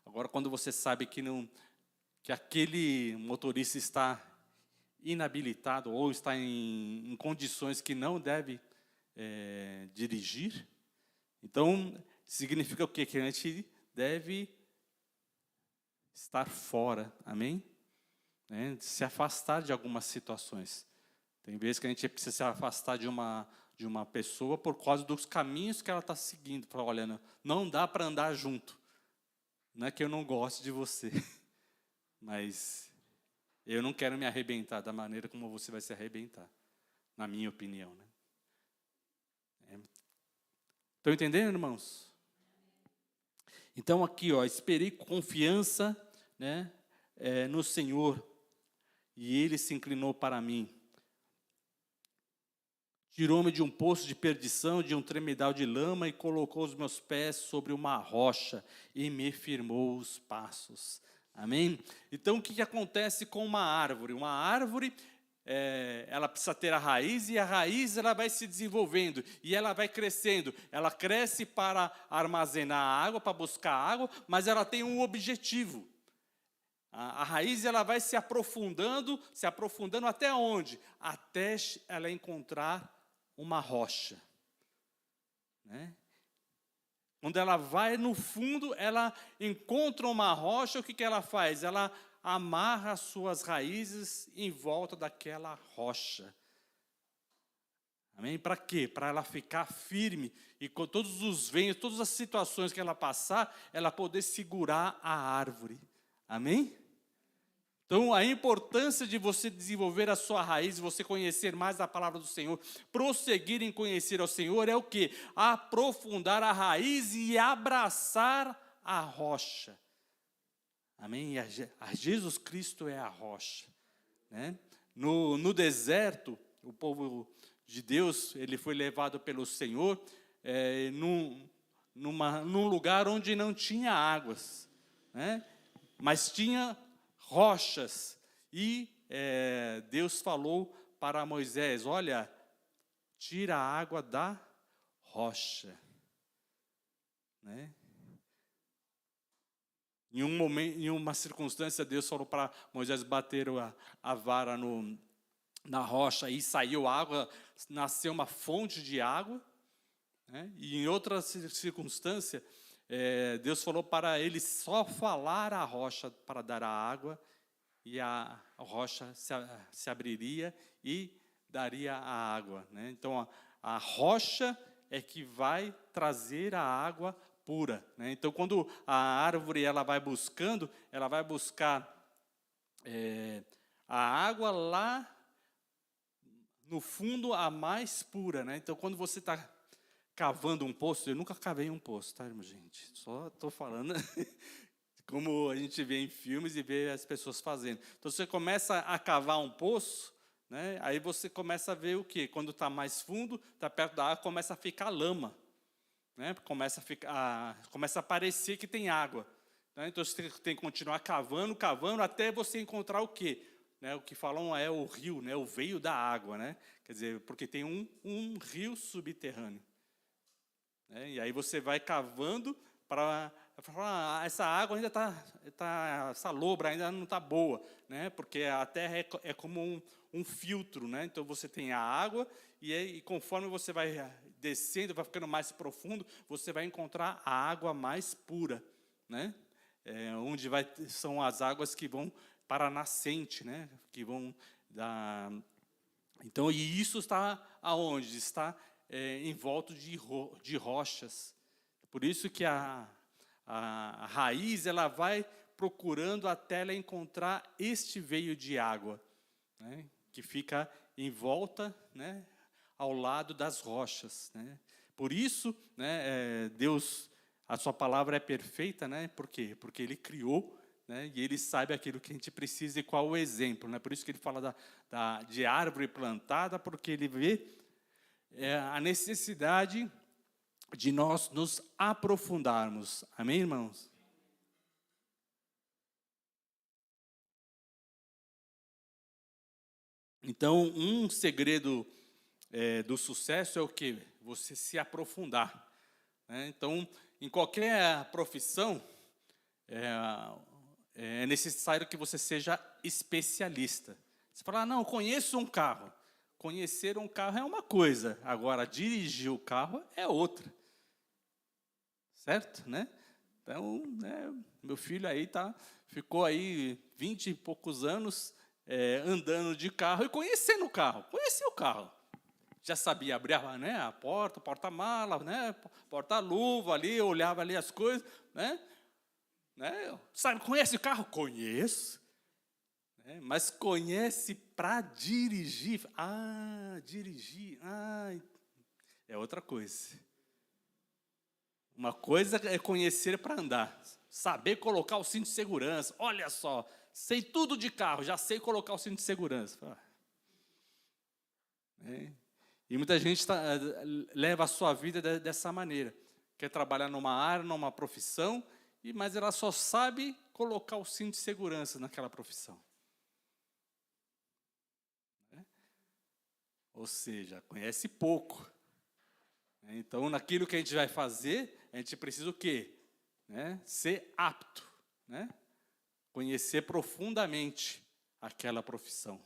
agora, quando você sabe que aquele motorista está inabilitado ou está em condições que não deve dirigir, então, significa o quê? Que a gente deve estar fora, amém? Se afastar de algumas situações. Tem vezes que a gente precisa se afastar de uma pessoa por causa dos caminhos que ela está seguindo. Fala, olha, não dá para andar junto. Não é que eu não goste de você, mas eu não quero me arrebentar da maneira como você vai se arrebentar, na minha opinião. Né? Estão entendendo, irmãos? Então, aqui, esperei com confiança, né, no Senhor, e Ele se inclinou para mim. Tirou-me de um poço de perdição, de um tremedal de lama, e colocou os meus pés sobre uma rocha, e me firmou os passos. Amém? Então, o que acontece com uma árvore? Uma árvore, ela precisa ter a raiz, e a raiz ela vai se desenvolvendo, e ela vai crescendo. Ela cresce para armazenar água, para buscar água, mas ela tem um objetivo. A raiz ela vai se aprofundando até onde? Até ela encontrar uma rocha. Né? Quando ela vai no fundo, ela encontra uma rocha, o que ela faz? Ela amarra as suas raízes em volta daquela rocha. Amém? Para quê? Para ela ficar firme e com todos os ventos, todas as situações que ela passar, ela poder segurar a árvore. Amém? Então, a importância de você desenvolver a sua raiz, você conhecer mais a palavra do Senhor, prosseguir em conhecer ao Senhor, é o quê? Aprofundar a raiz e abraçar a rocha. Amém? A Jesus Cristo é a rocha. Né? No deserto, o povo de Deus, ele foi levado pelo Senhor num lugar onde não tinha águas, né? Mas tinha rochas. E Deus falou para Moisés, olha, tira a água da rocha, né? Em um momento, em uma circunstância, Deus falou para Moisés bater a vara na rocha e saiu água, nasceu uma fonte de água, né? E em outra circunstância, Deus falou para ele só falar a rocha para dar a água, e a rocha se abriria e daria a água, né? Então, a rocha é que vai trazer a água pura, né? Então, quando a árvore ela vai buscar a água lá no fundo, a mais pura, né? Então, quando você está cavando um poço, eu nunca cavei um poço, tá, irmão, gente? Só estou falando como a gente vê em filmes e vê as pessoas fazendo. Então, você começa a cavar um poço, né? Aí você começa a ver o quê? Quando está mais fundo, está perto da água, começa a ficar lama, né? Começa a parecer que tem água, né? Então, você tem que continuar cavando, até você encontrar o quê? Né? O que falam é o rio, né? O veio da água, né? Quer dizer, porque tem um rio subterrâneo, né? E aí você vai cavando para falar, essa água ainda está salobra, ainda não está boa, né? Porque a terra é como um filtro, né? Então você tem a água e conforme você vai descendo, vai ficando mais profundo, você vai encontrar a água mais pura, né? Onde são as águas que vão para a nascente, né? Que vão dar. Então, e isso está aonde? Está em volta de rochas. Por isso que a raiz ela vai procurando até ela encontrar este veio de água, né? Que fica em volta, né? Ao lado das rochas, né? Por isso, né? Deus, a sua palavra é perfeita, né? Por quê? Porque Ele criou, né? E Ele sabe aquilo que a gente precisa e qual o exemplo, né? Por isso que Ele fala de árvore plantada, porque Ele vê a necessidade de nós nos aprofundarmos. Amém, irmãos? Então, um segredo do sucesso é o quê? Você se aprofundar, né? Então, em qualquer profissão, é necessário que você seja especialista. Você fala, não, conheço um carro. Conhecer um carro é uma coisa, agora dirigir o carro é outra. Certo, né? Então, né, meu filho aí ficou aí 20 e poucos anos andando de carro e conhecendo o carro. Conhecia o carro. Já sabia abrir né, a porta, porta-mala, né, porta-luva ali, olhava ali as coisas, né? Sabe, conhece o carro? Conheço. Mas conhece para dirigir. Dirigir. É outra coisa. Uma coisa é conhecer para andar, saber colocar o cinto de segurança. Olha só, sei tudo de carro, já sei colocar o cinto de segurança. E muita gente leva a sua vida dessa maneira. Quer trabalhar numa área, numa profissão, mas ela só sabe colocar o cinto de segurança naquela profissão. Ou seja, conhece pouco. Então, naquilo que a gente vai fazer, a gente precisa o quê? Ser apto, né? Conhecer profundamente aquela profissão.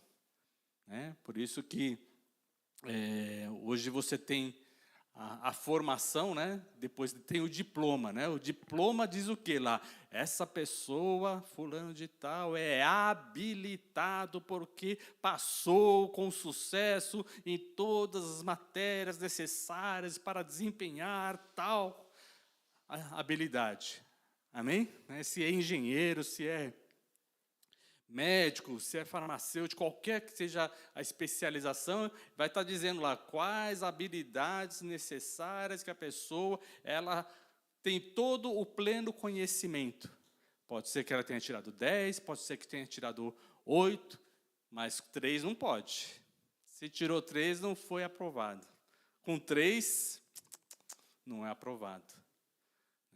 Por isso que hoje você tem a formação, né? Depois tem o diploma, né? O diploma diz o quê lá? Essa pessoa, fulano de tal, é habilitado porque passou com sucesso em todas as matérias necessárias para desempenhar tal habilidade. Amém? Se é engenheiro, se é médico, se é farmacêutico, qualquer que seja a especialização, vai estar dizendo lá quais habilidades necessárias que a pessoa ela tem todo o pleno conhecimento. Pode ser que ela tenha tirado 10, pode ser que tenha tirado 8, mas 3 não pode. Se tirou 3, não foi aprovado. Com 3, não é aprovado.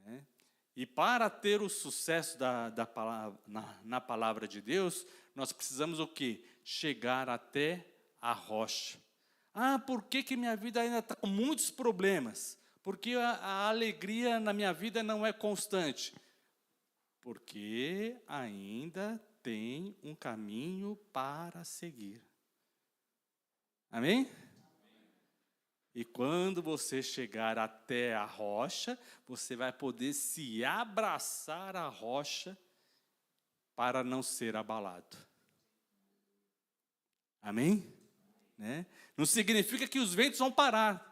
né? E para ter o sucesso da palavra, na palavra de Deus, nós precisamos o quê? Chegar até a rocha. Ah, por que minha vida ainda está com muitos problemas? Porque a alegria na minha vida não é constante? Porque ainda tem um caminho para seguir. Amém? E quando você chegar até a rocha, você vai poder se abraçar à rocha para não ser abalado. Amém? Né? Não significa que os ventos vão parar.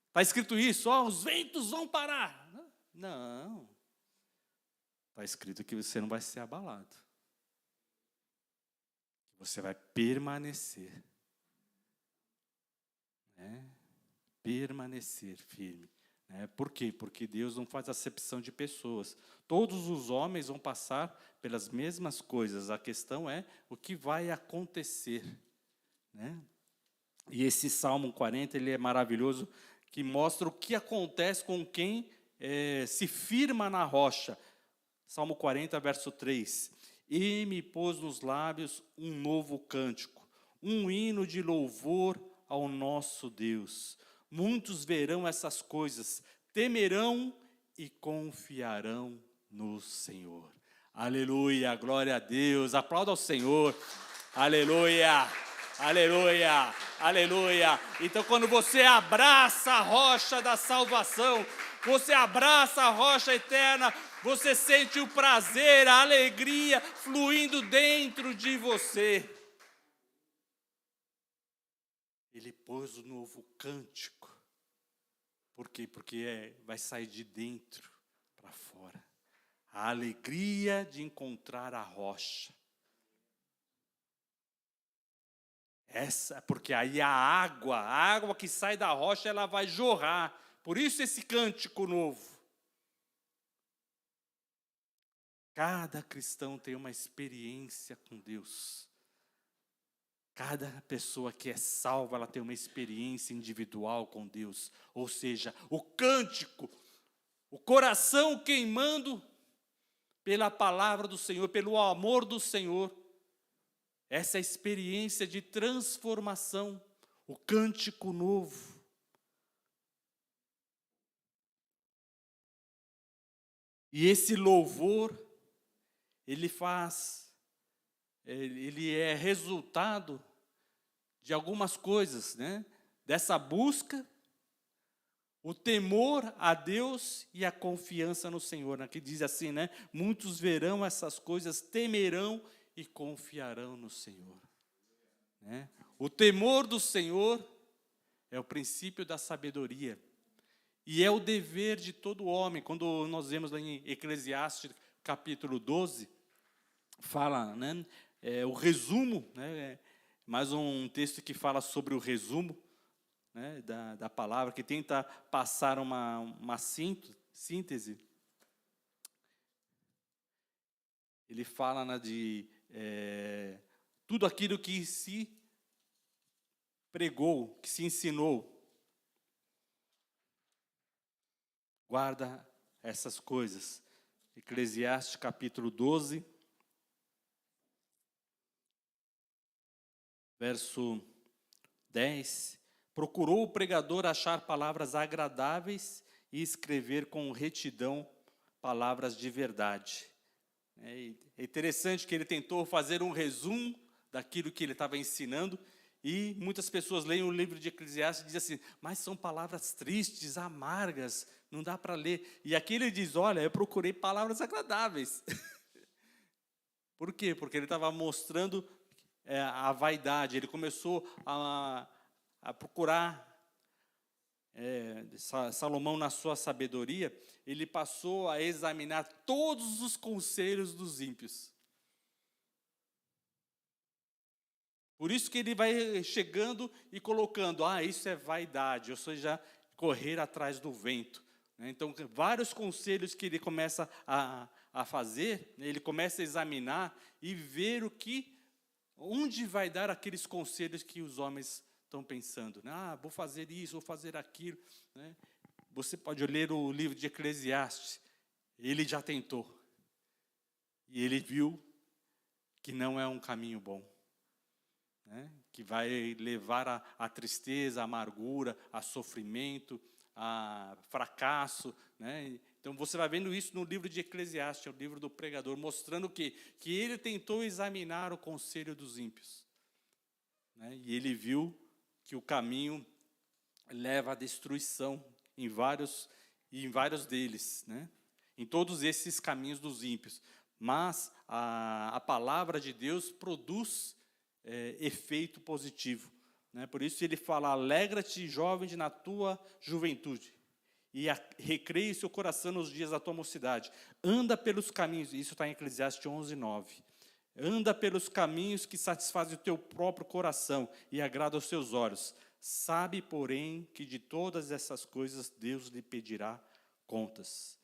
Está escrito isso, os ventos vão parar. Não. Está escrito que você não vai ser abalado. Você vai permanecer. Né? Permanecer firme. Né? Por quê? Porque Deus não faz acepção de pessoas. Todos os homens vão passar pelas mesmas coisas. A questão é o que vai acontecer. Né? E esse Salmo 40, ele é maravilhoso, que mostra o que acontece com quem se firma na rocha. Salmo 40, verso 3. E me pôs nos lábios um novo cântico, um hino de louvor ao nosso Deus. Muitos verão essas coisas, temerão e confiarão no Senhor. Aleluia, glória a Deus, aplauda ao Senhor. Aleluia, aleluia, aleluia. Então, quando você abraça a rocha da salvação, você abraça a rocha eterna, você sente o prazer, a alegria fluindo dentro de você. Ele pôs um novo cântico. Por quê? Porque vai sair de dentro para fora. A alegria de encontrar a rocha. Porque aí a água que sai da rocha, ela vai jorrar. Por isso esse cântico novo. Cada cristão tem uma experiência com Deus. Cada pessoa que é salva, ela tem uma experiência individual com Deus. Ou seja, o cântico, o coração queimando pela palavra do Senhor, pelo amor do Senhor. Essa é a experiência de transformação, o cântico novo. E esse louvor, ele é resultado de algumas coisas, né? Dessa busca, o temor a Deus e a confiança no Senhor. Aqui diz assim, né? Muitos verão essas coisas, temerão e confiarão no Senhor. Né? O temor do Senhor é o princípio da sabedoria. E é o dever de todo homem. Quando nós vemos lá em Eclesiastes, capítulo 12, fala, né? O resumo, né? Mais um texto que fala sobre o resumo, né? da palavra, que tenta passar uma síntese. Ele fala, né, de tudo aquilo que se pregou, que se ensinou. Guarda essas coisas. Eclesiastes capítulo 12, verso 10. Procurou o pregador achar palavras agradáveis e escrever com retidão palavras de verdade. É interessante que ele tentou fazer um resumo daquilo que ele estava ensinando, e muitas pessoas leem o livro de Eclesiastes e dizem assim, mas são palavras tristes, amargas, não dá para ler. E aqui ele diz, olha, eu procurei palavras agradáveis. Por quê? Porque ele estava mostrando a vaidade, ele começou a procurar, Salomão na sua sabedoria, ele passou a examinar todos os conselhos dos ímpios. Por isso que ele vai chegando e colocando, isso é vaidade, ou seja, correr atrás do vento. Então, vários conselhos que ele começa a fazer, ele começa a examinar e ver onde vai dar aqueles conselhos que os homens estão pensando. Vou fazer isso, vou fazer aquilo. Né? você pode ler o livro de Eclesiastes, ele já tentou. E ele viu que não é um caminho bom, né? Que vai levar a tristeza, a amargura, a sofrimento, a fracasso, né? Então você vai vendo isso no livro de Eclesiastes, o livro do pregador, mostrando que ele tentou examinar o conselho dos ímpios, né? E ele viu que o caminho leva à destruição em vários deles, né? Em todos esses caminhos dos ímpios. Mas a palavra de Deus produz efeito positivo, né? Por isso ele fala: alegra-te, jovem, na tua juventude, e recreie seu coração nos dias da tua mocidade. Anda pelos caminhos, isso está em Eclesiastes 11:9. Anda pelos caminhos que satisfazem o teu próprio coração e agrada aos seus olhos. Sabe, porém, que de todas essas coisas Deus lhe pedirá contas.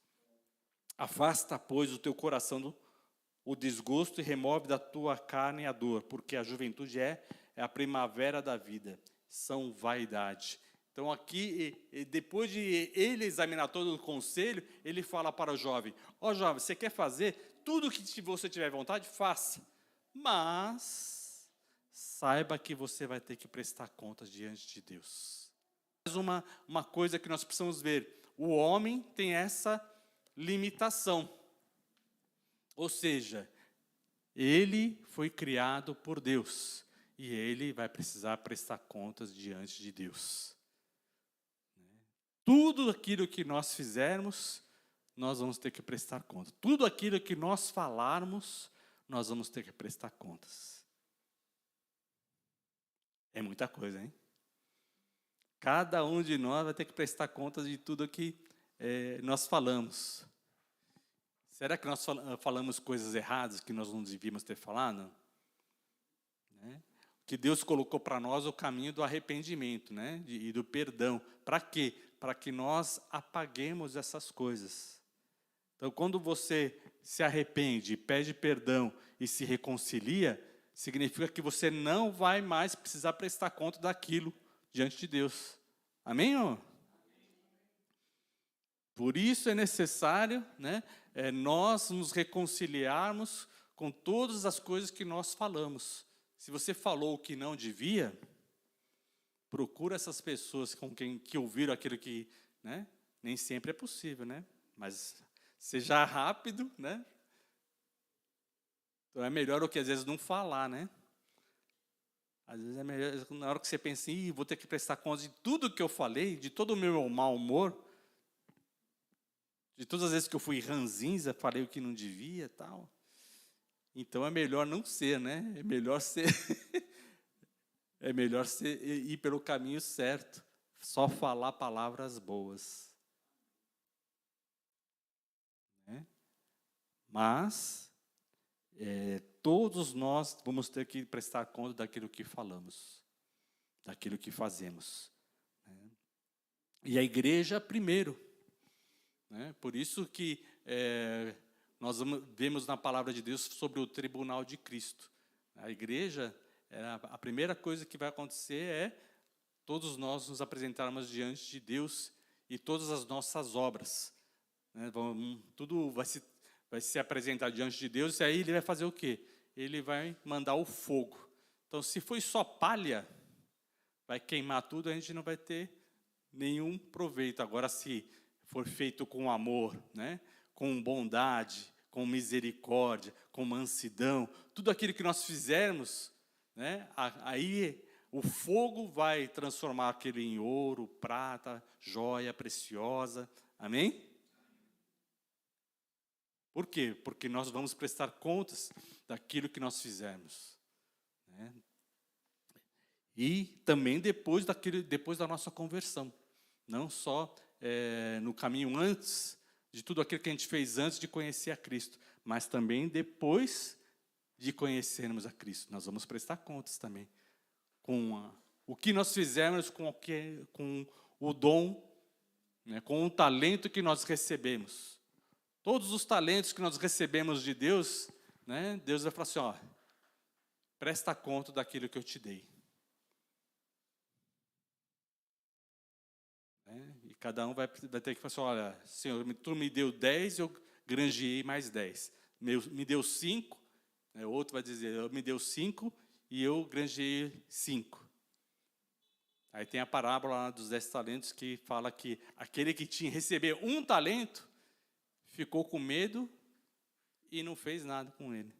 Afasta, pois, o teu coração o desgosto e remove da tua carne a dor, porque a juventude é a primavera da vida, são vaidade. Então aqui, depois de ele examinar todo o conselho, ele fala para o jovem: ó jovem, você quer fazer tudo que você tiver vontade, faça, mas saiba que você vai ter que prestar contas diante de Deus. Mais uma coisa que nós precisamos ver: o homem tem essa limitação. Ou seja, ele foi criado por Deus e ele vai precisar prestar contas diante de Deus. Tudo aquilo que nós fizermos, nós vamos ter que prestar contas. Tudo aquilo que nós falarmos, nós vamos ter que prestar contas. É muita coisa, hein? Cada um de nós vai ter que prestar contas de tudo que nós falamos. Será que nós falamos coisas erradas que nós não devíamos ter falado? Né? Que Deus colocou para nós o caminho do arrependimento, né? E do perdão. Para quê? Para que nós apaguemos essas coisas. Então, quando você se arrepende, pede perdão e se reconcilia, significa que você não vai mais precisar prestar conta daquilo diante de Deus. Amém? Ou? Por isso é necessário, né, nós nos reconciliarmos com todas as coisas que nós falamos. Se você falou o que não devia, procura essas pessoas com quem que ouviram aquilo que, né, nem sempre é possível, né? Mas seja rápido, né? Então é melhor do que às vezes não falar, né? Às vezes é melhor, na hora que você pensa, vou ter que prestar conta de tudo que eu falei, de todo o meu mau humor, de todas as vezes que eu fui ranzinza, falei o que não devia e tal. Então é melhor não ser, né? É melhor ser ir pelo caminho certo, só falar palavras boas. Né? Mas todos nós vamos ter que prestar conta daquilo que falamos, daquilo que fazemos. Né? E a igreja primeiro. Né? Por isso que nós vemos na palavra de Deus sobre o tribunal de Cristo. A igreja, a primeira coisa que vai acontecer é todos nós nos apresentarmos diante de Deus e todas as nossas obras. Né? Tudo vai se apresentar diante de Deus e aí ele vai fazer o quê? Ele vai mandar o fogo. Então, se foi só palha, vai queimar tudo, a gente não vai ter nenhum proveito. Agora, se for feito com amor, né? Com bondade, com misericórdia, com mansidão, tudo aquilo que nós fizermos, né? Aí o fogo vai transformar aquilo em ouro, prata, joia preciosa. Amém? Por quê? Porque nós vamos prestar contas daquilo que nós fizermos. Né? E também depois da nossa conversão. Não só no caminho antes, de tudo aquilo que a gente fez antes de conhecer a Cristo, mas também depois de conhecermos a Cristo. Nós vamos prestar contas também com o que nós fizemos, com o dom, né, com o talento que nós recebemos. Todos os talentos que nós recebemos de Deus, né, Deus vai falar assim, ó, presta conta daquilo que eu te dei. né? E cada um vai ter que falar assim, olha, Senhor, tu me deu 10, eu granjeei mais 10. Me deu 5, né? O outro vai dizer, me deu 5 e eu granjeei 5. Aí tem a parábola lá dos 10 talentos que fala que aquele que tinha receber 1 talento ficou com medo e não fez nada com ele.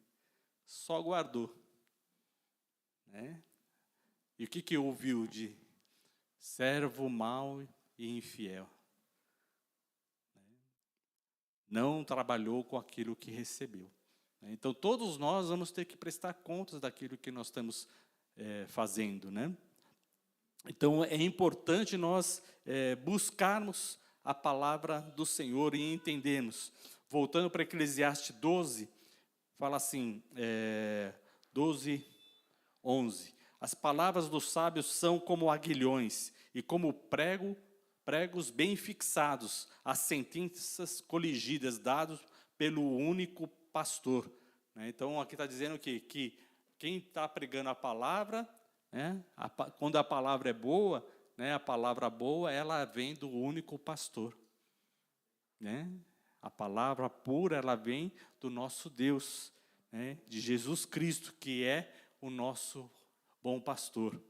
Só guardou. Né? E o que ouviu de servo mau e infiel? Não trabalhou com aquilo que recebeu. Então, todos nós vamos ter que prestar contas daquilo que nós estamos fazendo, né? Então, é importante nós buscarmos a palavra do Senhor e entendermos. Voltando para Eclesiastes 12, fala assim, 12, 11. As palavras dos sábios são como aguilhões e como pregos bem fixados, as sentenças coligidas, dados pelo único pastor. Então, aqui está dizendo que quem está pregando a palavra, né, quando a palavra é boa, né, a palavra boa, ela vem do único pastor. Né? A palavra pura, ela vem do nosso Deus, né, de Jesus Cristo, que é o nosso bom pastor.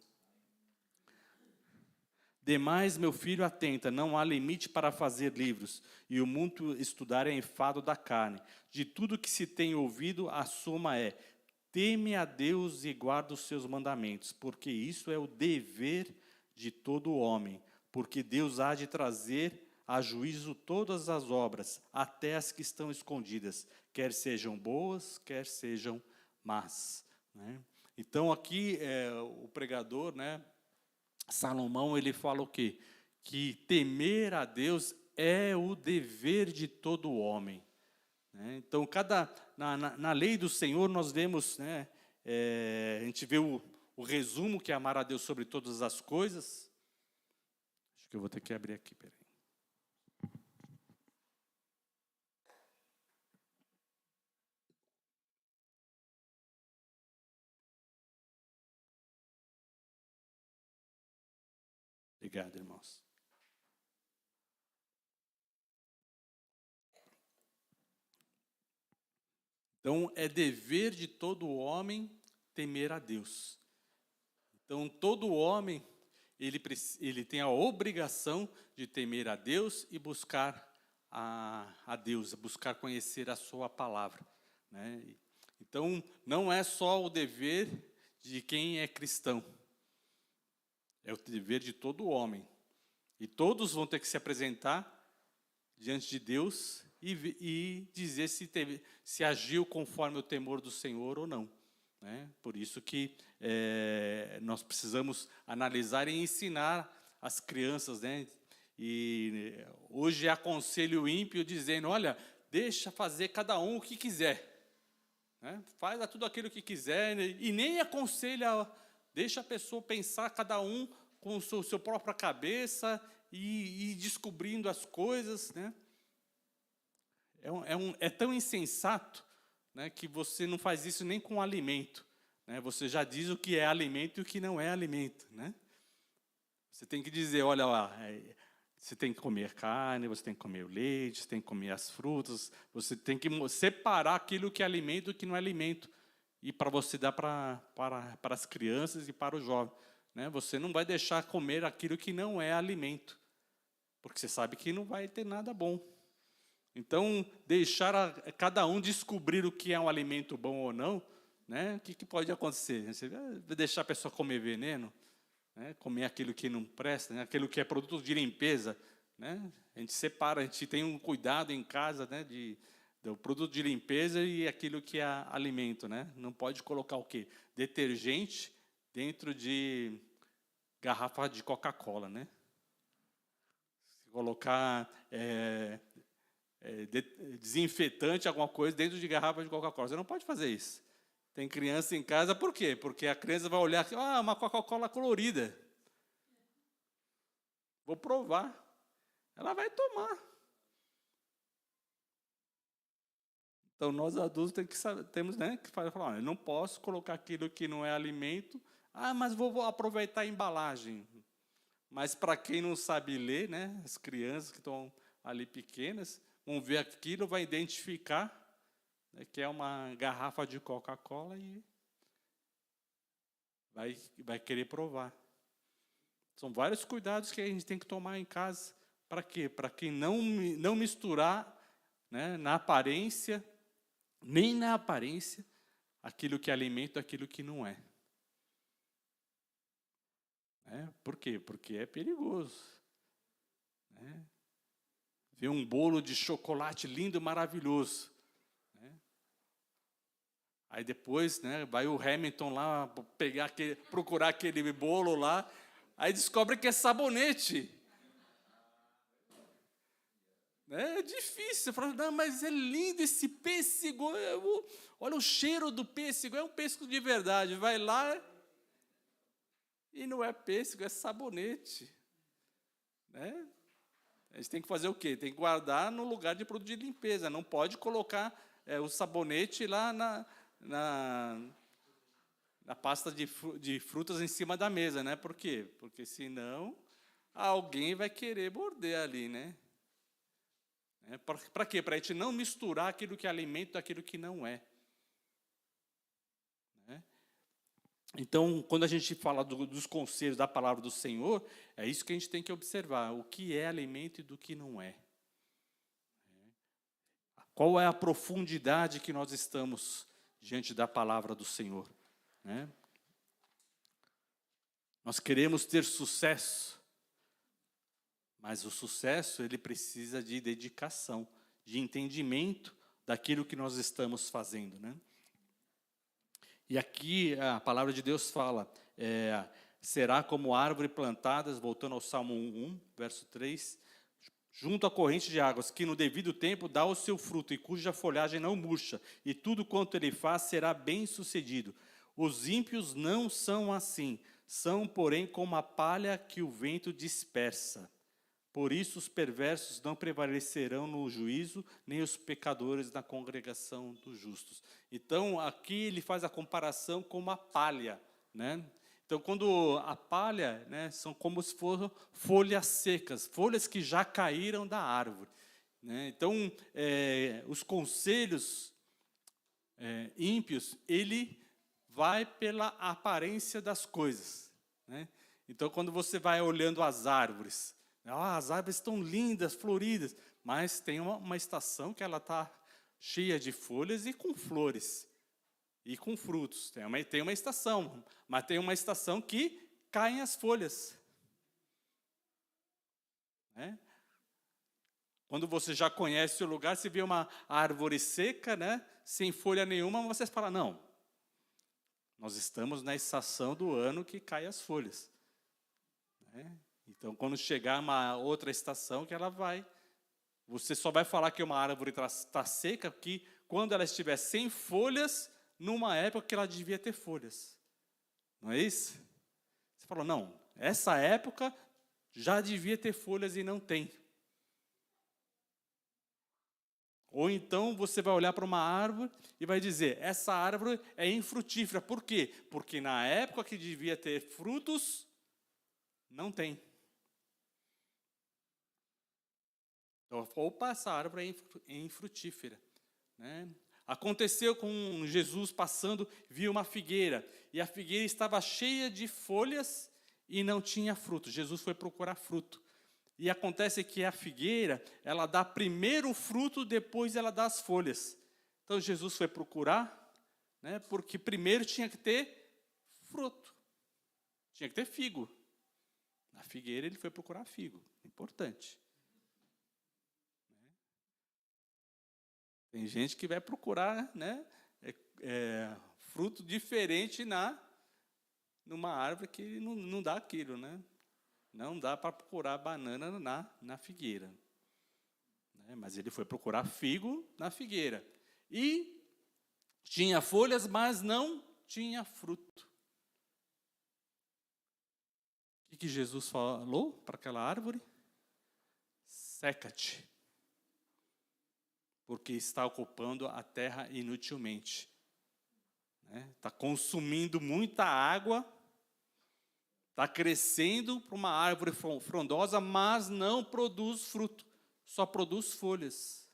Demais, meu filho, atenta, não há limite para fazer livros, e o muito estudar é enfado da carne. De tudo que se tem ouvido, a suma é, teme a Deus e guarda os seus mandamentos, porque isso é o dever de todo homem, porque Deus há de trazer a juízo todas as obras, até as que estão escondidas, quer sejam boas, quer sejam más. Né? Então, aqui, o pregador, né, Salomão, ele fala o quê? Que temer a Deus é o dever de todo homem. Né? Então, na lei do Senhor, nós vemos, né, a gente vê o resumo, que é amar a Deus sobre todas as coisas. Acho que eu vou ter que abrir aqui, peraí. Obrigado, irmãos. Então, é dever de todo homem temer a Deus. Então, todo homem, ele tem a obrigação de temer a Deus e buscar a Deus, buscar conhecer a sua palavra. Né? Então, não é só o dever de quem é cristão. É o dever de todo homem. E todos vão ter que se apresentar diante de Deus e dizer se agiu conforme o temor do Senhor ou não. Né? Por isso que nós precisamos analisar e ensinar as crianças. Né? E hoje aconselho o ímpio dizendo, olha, deixa fazer cada um o que quiser. Né? Faz tudo aquilo que quiser e nem aconselha, deixa a pessoa pensar cada um com a sua própria cabeça e descobrindo as coisas. Né? É tão insensato, né, que você não faz isso nem com alimento. Né? Você já diz o que é alimento e o que não é alimento. Né? Você tem que dizer, olha lá, você tem que comer carne, você tem que comer o leite, você tem que comer as frutas, você tem que separar aquilo que é alimento e o que não é alimento. E para você dar para as crianças e para o jovem. Né? Você não vai deixar comer aquilo que não é alimento, porque você sabe que não vai ter nada bom. Então, deixar cada um descobrir o que é um alimento bom ou não, né? O que pode acontecer? Você vai deixar a pessoa comer veneno, né? Comer aquilo que não presta, né? Aquilo que é produto de limpeza. Né? A gente separa, a gente tem um cuidado em casa, né, do produto de limpeza e aquilo que é alimento. Né? Não pode colocar o quê? Detergente dentro de garrafa de Coca-Cola. Né? Se colocar desinfetante, alguma coisa, dentro de garrafa de Coca-Cola. Você não pode fazer isso. Tem criança em casa, por quê? Porque a criança vai olhar aqui, uma Coca-Cola colorida. Vou provar. Ela vai tomar. Então, nós adultos temos que falar, eu não posso colocar aquilo que não é alimento, mas vou aproveitar a embalagem. Mas para quem não sabe ler, né, as crianças que estão ali pequenas, vão ver aquilo, vai identificar, né, que é uma garrafa de Coca-Cola e vai querer provar. São vários cuidados que a gente tem que tomar em casa. Para quê? Para que não misturar, né, na aparência, nem na aparência, aquilo que é alimento, aquilo que não é. Por quê? Porque é perigoso. Né? Ver um bolo de chocolate lindo, maravilhoso. Né? Aí depois, né, vai o Hamilton lá procurar aquele bolo lá, aí descobre que é sabonete. É difícil. Você fala, não, mas é lindo esse pêssego. Olha o cheiro do pêssego, é um pêssego de verdade. Vai lá e não é pêssego, é sabonete. Né? A gente tem que fazer o quê? Tem que guardar no lugar de produto de limpeza. Não pode colocar o sabonete lá na pasta de frutas em cima da mesa, né? Por quê? Porque senão alguém vai querer morder ali, né? Para quê? Para a gente não misturar aquilo que é alimento daquilo que não é. Né? Então, quando a gente fala dos conselhos da palavra do Senhor, é isso que a gente tem que observar, o que é alimento e do que não é. Qual é a profundidade que nós estamos diante da palavra do Senhor. Né? Nós queremos ter sucesso, mas o sucesso ele precisa de dedicação, de entendimento daquilo que nós estamos fazendo. Né? E aqui a palavra de Deus fala, será como árvore plantada, voltando ao Salmo 1, verso 3, junto à corrente de águas, que no devido tempo dá o seu fruto, e cuja folhagem não murcha, e tudo quanto ele faz será bem sucedido. Os ímpios não são assim, são, porém, como a palha que o vento dispersa. Por isso os perversos não prevalecerão no juízo, nem os pecadores na congregação dos justos. Então, aqui ele faz a comparação com uma palha, né? Então, quando a palha, né, são como se fossem folhas secas, folhas que já caíram da árvore. Né? Então, os conselhos ímpios, ele vai pela aparência das coisas. Né? Então, quando você vai olhando as árvores estão lindas, floridas, mas tem uma estação que ela está cheia de folhas e com flores. E com frutos. Tem uma estação, mas tem uma estação que caem as folhas. Né? Quando você já conhece o lugar, você vê uma árvore seca, né, sem folha nenhuma, você fala, não, nós estamos na estação do ano que caem as folhas. Né? Então, quando chegar uma outra estação, que ela você só vai falar que uma árvore está seca, que quando ela estiver sem folhas, numa época que ela devia ter folhas. Não é isso? Você falou, não, essa época já devia ter folhas e não tem. Ou então você vai olhar para uma árvore e vai dizer, essa árvore é infrutífera. Por quê? Porque na época que devia ter frutos, não tem. Então, opa, essa árvore é infrutífera. Né? Aconteceu com Jesus passando, viu uma figueira, e a figueira estava cheia de folhas e não tinha fruto. Jesus foi procurar fruto. E acontece que a figueira, ela dá primeiro o fruto, depois ela dá as folhas. Então Jesus foi procurar, né, porque primeiro tinha que ter fruto. Tinha que ter figo. Na figueira ele foi procurar figo. Importante. Tem gente que vai procurar, né, fruto diferente numa árvore que não dá aquilo, né? Não dá para procurar banana na figueira. Né? Mas ele foi procurar figo na figueira. E tinha folhas, mas não tinha fruto. O que Jesus falou para aquela árvore? Seca-te. Porque está ocupando a terra inutilmente. Está consumindo muita água, está crescendo para uma árvore frondosa, mas não produz fruto, só produz folhas.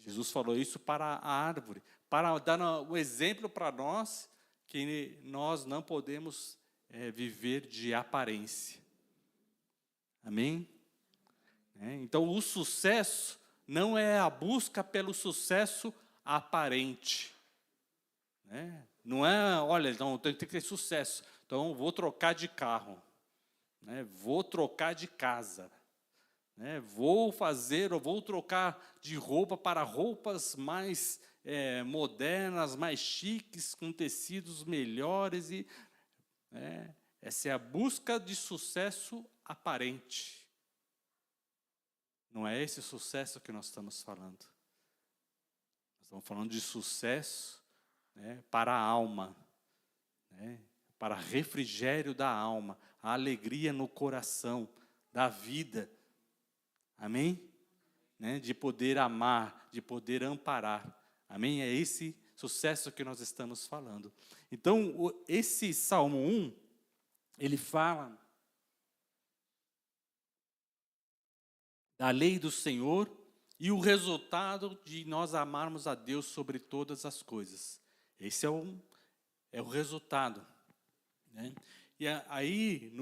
Jesus falou isso para a árvore, para dar o exemplo para nós que nós não podemos viver de aparência. Amém? Então, o sucesso não é a busca pelo sucesso aparente. Não é, olha, então, tem que ter sucesso, então vou trocar de carro, vou trocar de casa, vou trocar de roupa para roupas mais modernas, mais chiques, com tecidos melhores. Essa é a busca de sucesso aparente. Não é esse sucesso que nós estamos falando. Nós estamos falando de sucesso para a alma, para refrigério da alma, a alegria no coração, da vida. Amém? De poder amar, de poder amparar. Amém? É esse sucesso que nós estamos falando. Então, esse Salmo 1, ele fala da lei do Senhor e o resultado de nós amarmos a Deus sobre todas as coisas. Esse é o resultado. E aí,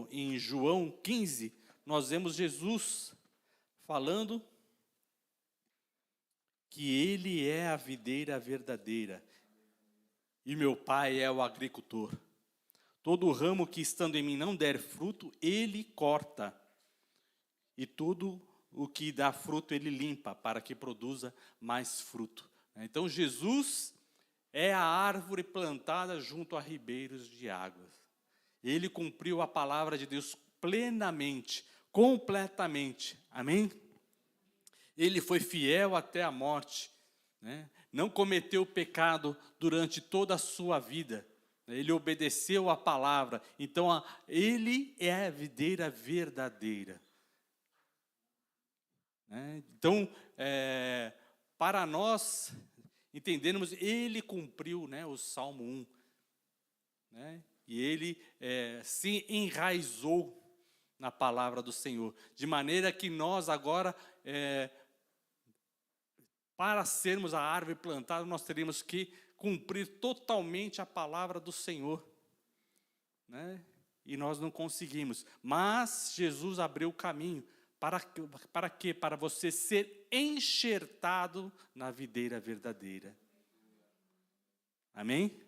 em João 15, nós vemos Jesus falando que Ele é a videira verdadeira e meu Pai é o agricultor. Todo ramo que estando em mim não der fruto, Ele corta. E tudo o que dá fruto, Ele limpa, para que produza mais fruto. Então, Jesus é a árvore plantada junto a ribeiros de águas. Ele cumpriu a palavra de Deus plenamente, completamente. Amém? Ele foi fiel até a morte. Não cometeu pecado durante toda a sua vida. Ele obedeceu a palavra. Então, Ele é a videira verdadeira. Então, para nós entendermos, Ele cumpriu o Salmo 1. E Ele se enraizou na palavra do Senhor. De maneira que nós agora, para sermos a árvore plantada, nós teríamos que cumprir totalmente a palavra do Senhor. E nós não conseguimos. Mas Jesus abriu o caminho. Para quê? Para você ser enxertado na videira verdadeira. Amém?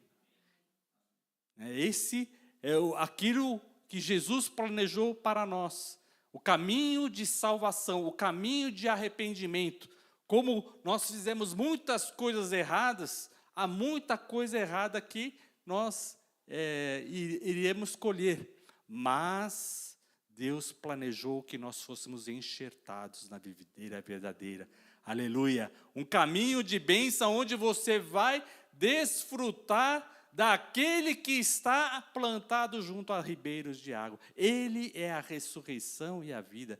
Esse é aquilo que Jesus planejou para nós. O caminho de salvação, o caminho de arrependimento. Como nós fizemos muitas coisas erradas, há muita coisa errada que nós iremos colher. Mas Deus planejou que nós fôssemos enxertados na videira verdadeira. Aleluia! Um caminho de bênção onde você vai desfrutar daquele que está plantado junto a ribeiros de água. Ele é a ressurreição e a vida.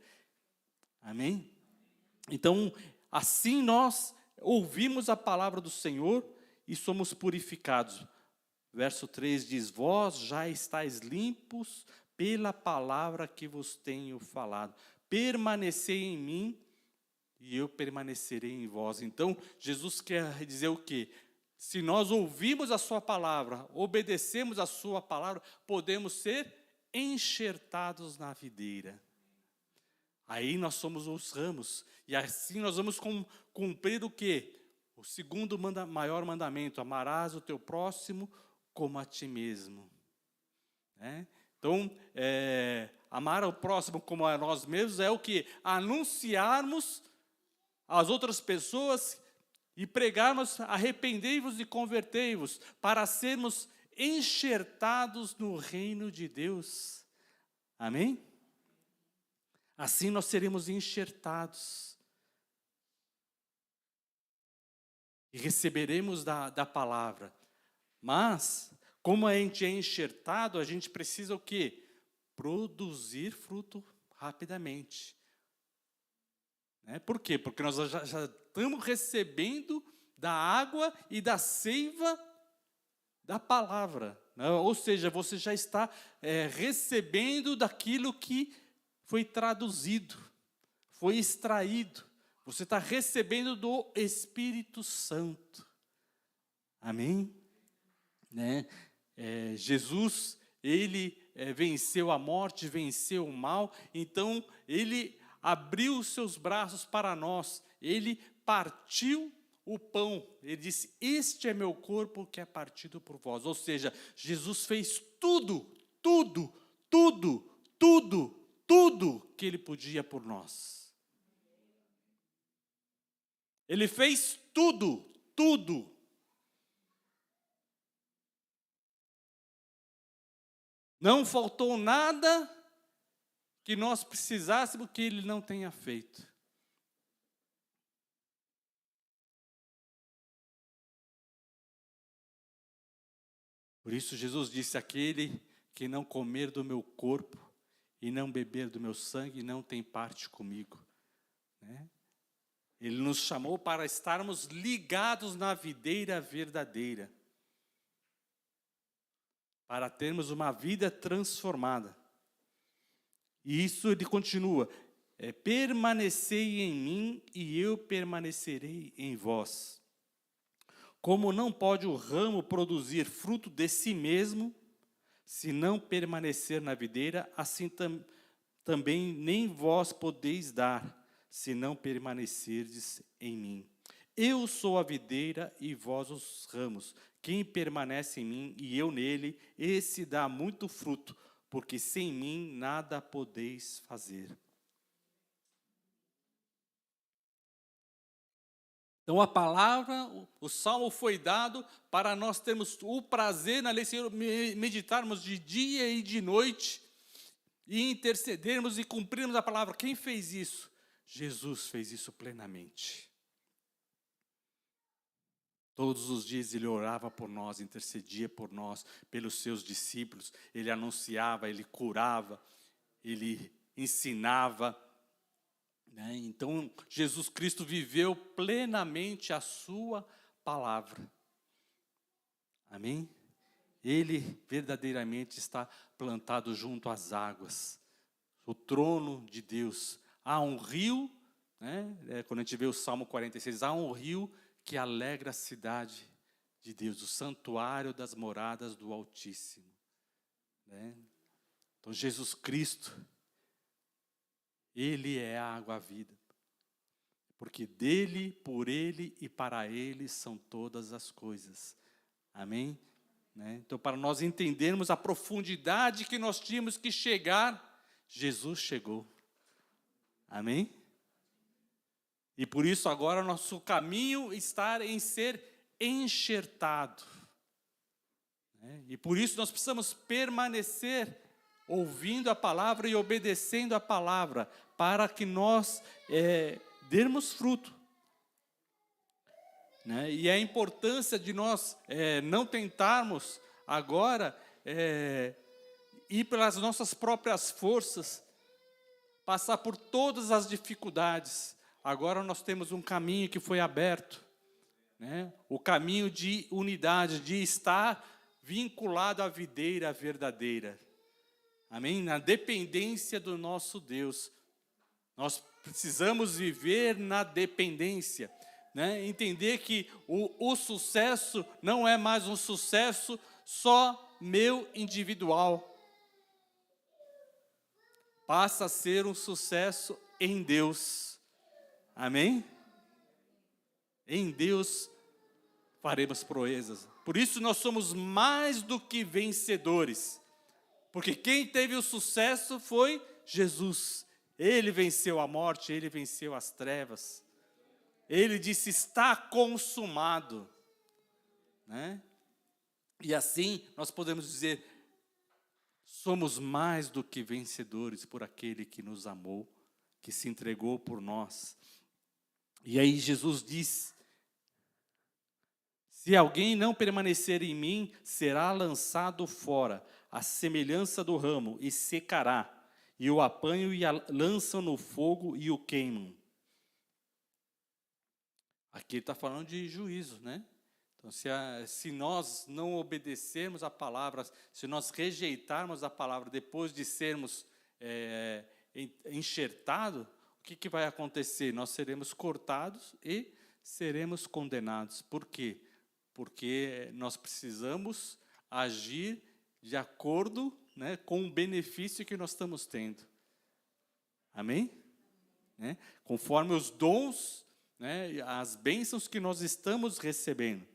Amém? Então, assim nós ouvimos a palavra do Senhor e somos purificados. Verso 3 diz, vós já estáis limpos pela palavra que vos tenho falado. Permanecei em mim e eu permanecerei em vós. Então, Jesus quer dizer o quê? Se nós ouvimos a sua palavra, obedecemos a sua palavra, podemos ser enxertados na videira. Aí nós somos os ramos. E assim nós vamos cumprir o quê? O segundo maior mandamento, amarás o teu próximo como a ti mesmo. Então, amar ao próximo como a nós mesmos é o que? Anunciarmos às outras pessoas e pregarmos, arrependei-vos e convertei-vos, para sermos enxertados no reino de Deus. Amém? Assim nós seremos enxertados. E receberemos da palavra. Mas, como a gente é enxertado, a gente precisa o quê? Produzir fruto rapidamente. Por quê? Porque nós já estamos recebendo da água e da seiva da palavra. Ou seja, você já está recebendo daquilo que foi traduzido, foi extraído. Você está recebendo do Espírito Santo. Amém? Né? Jesus, ele venceu a morte, venceu o mal, então ele abriu os seus braços para nós, ele partiu o pão, ele disse, este é meu corpo que é partido por vós. Ou seja, Jesus fez tudo que ele podia por nós. Ele fez tudo. Não faltou nada que nós precisássemos que ele não tenha feito. Por isso Jesus disse, aquele que não comer do meu corpo e não beber do meu sangue não tem parte comigo. Né? Ele nos chamou para estarmos ligados na videira verdadeira, para termos uma vida transformada. E isso ele continua, permanecei em mim e eu permanecerei em vós. Como não pode o ramo produzir fruto de si mesmo, se não permanecer na videira, assim também nem vós podeis dar, se não permanecerdes em mim. Eu sou a videira e vós os ramos. Quem permanece em mim e eu nele, esse dá muito fruto, porque sem mim nada podeis fazer. Então a palavra, o salmo foi dado para nós termos o prazer na lei do Senhor, meditarmos de dia e de noite, e intercedermos e cumprirmos a palavra. Quem fez isso? Jesus fez isso plenamente. Todos os dias ele orava por nós, intercedia por nós, pelos seus discípulos, ele anunciava, ele curava, ele ensinava. Então, Jesus Cristo viveu plenamente a sua palavra. Amém? Ele verdadeiramente está plantado junto às águas, o trono de Deus. Há um rio, quando a gente vê o Salmo 46, há um rio que alegra a cidade de Deus, o santuário das moradas do Altíssimo. Então, Jesus Cristo, ele é a água-vida, porque dele, por ele e para ele são todas as coisas. Amém? Então, para nós entendermos a profundidade que nós tínhamos que chegar, Jesus chegou. Amém? E por isso agora nosso caminho está em ser enxertado. E por isso nós precisamos permanecer ouvindo a palavra e obedecendo a palavra, para que nós dermos fruto. E a importância de nós não tentarmos agora ir pelas nossas próprias forças, passar por todas as dificuldades. Agora nós temos um caminho que foi aberto, o caminho de unidade, de estar vinculado à videira verdadeira. Amém? Na dependência do nosso Deus. Nós precisamos viver na dependência. Entender que o sucesso não é mais um sucesso só meu individual. Passa a ser um sucesso em Deus. Amém? Em Deus faremos proezas. Por isso nós somos mais do que vencedores. Porque quem teve o sucesso foi Jesus. Ele venceu a morte, ele venceu as trevas. Ele disse, está consumado. E assim nós podemos dizer, somos mais do que vencedores por aquele que nos amou, que se entregou por nós. E aí Jesus diz, se alguém não permanecer em mim, será lançado fora, a semelhança do ramo, e secará. E o apanham e lançam no fogo e o queimam. Aqui ele está falando de juízo, né? Então, se nós não obedecermos a palavra, se nós rejeitarmos a palavra depois de sermos enxertados, o que vai acontecer? Nós seremos cortados e seremos condenados. Por quê? Porque nós precisamos agir de acordo, né, com o benefício que nós estamos tendo. Amém? Né? Conforme os dons, né, as bênçãos que nós estamos recebendo.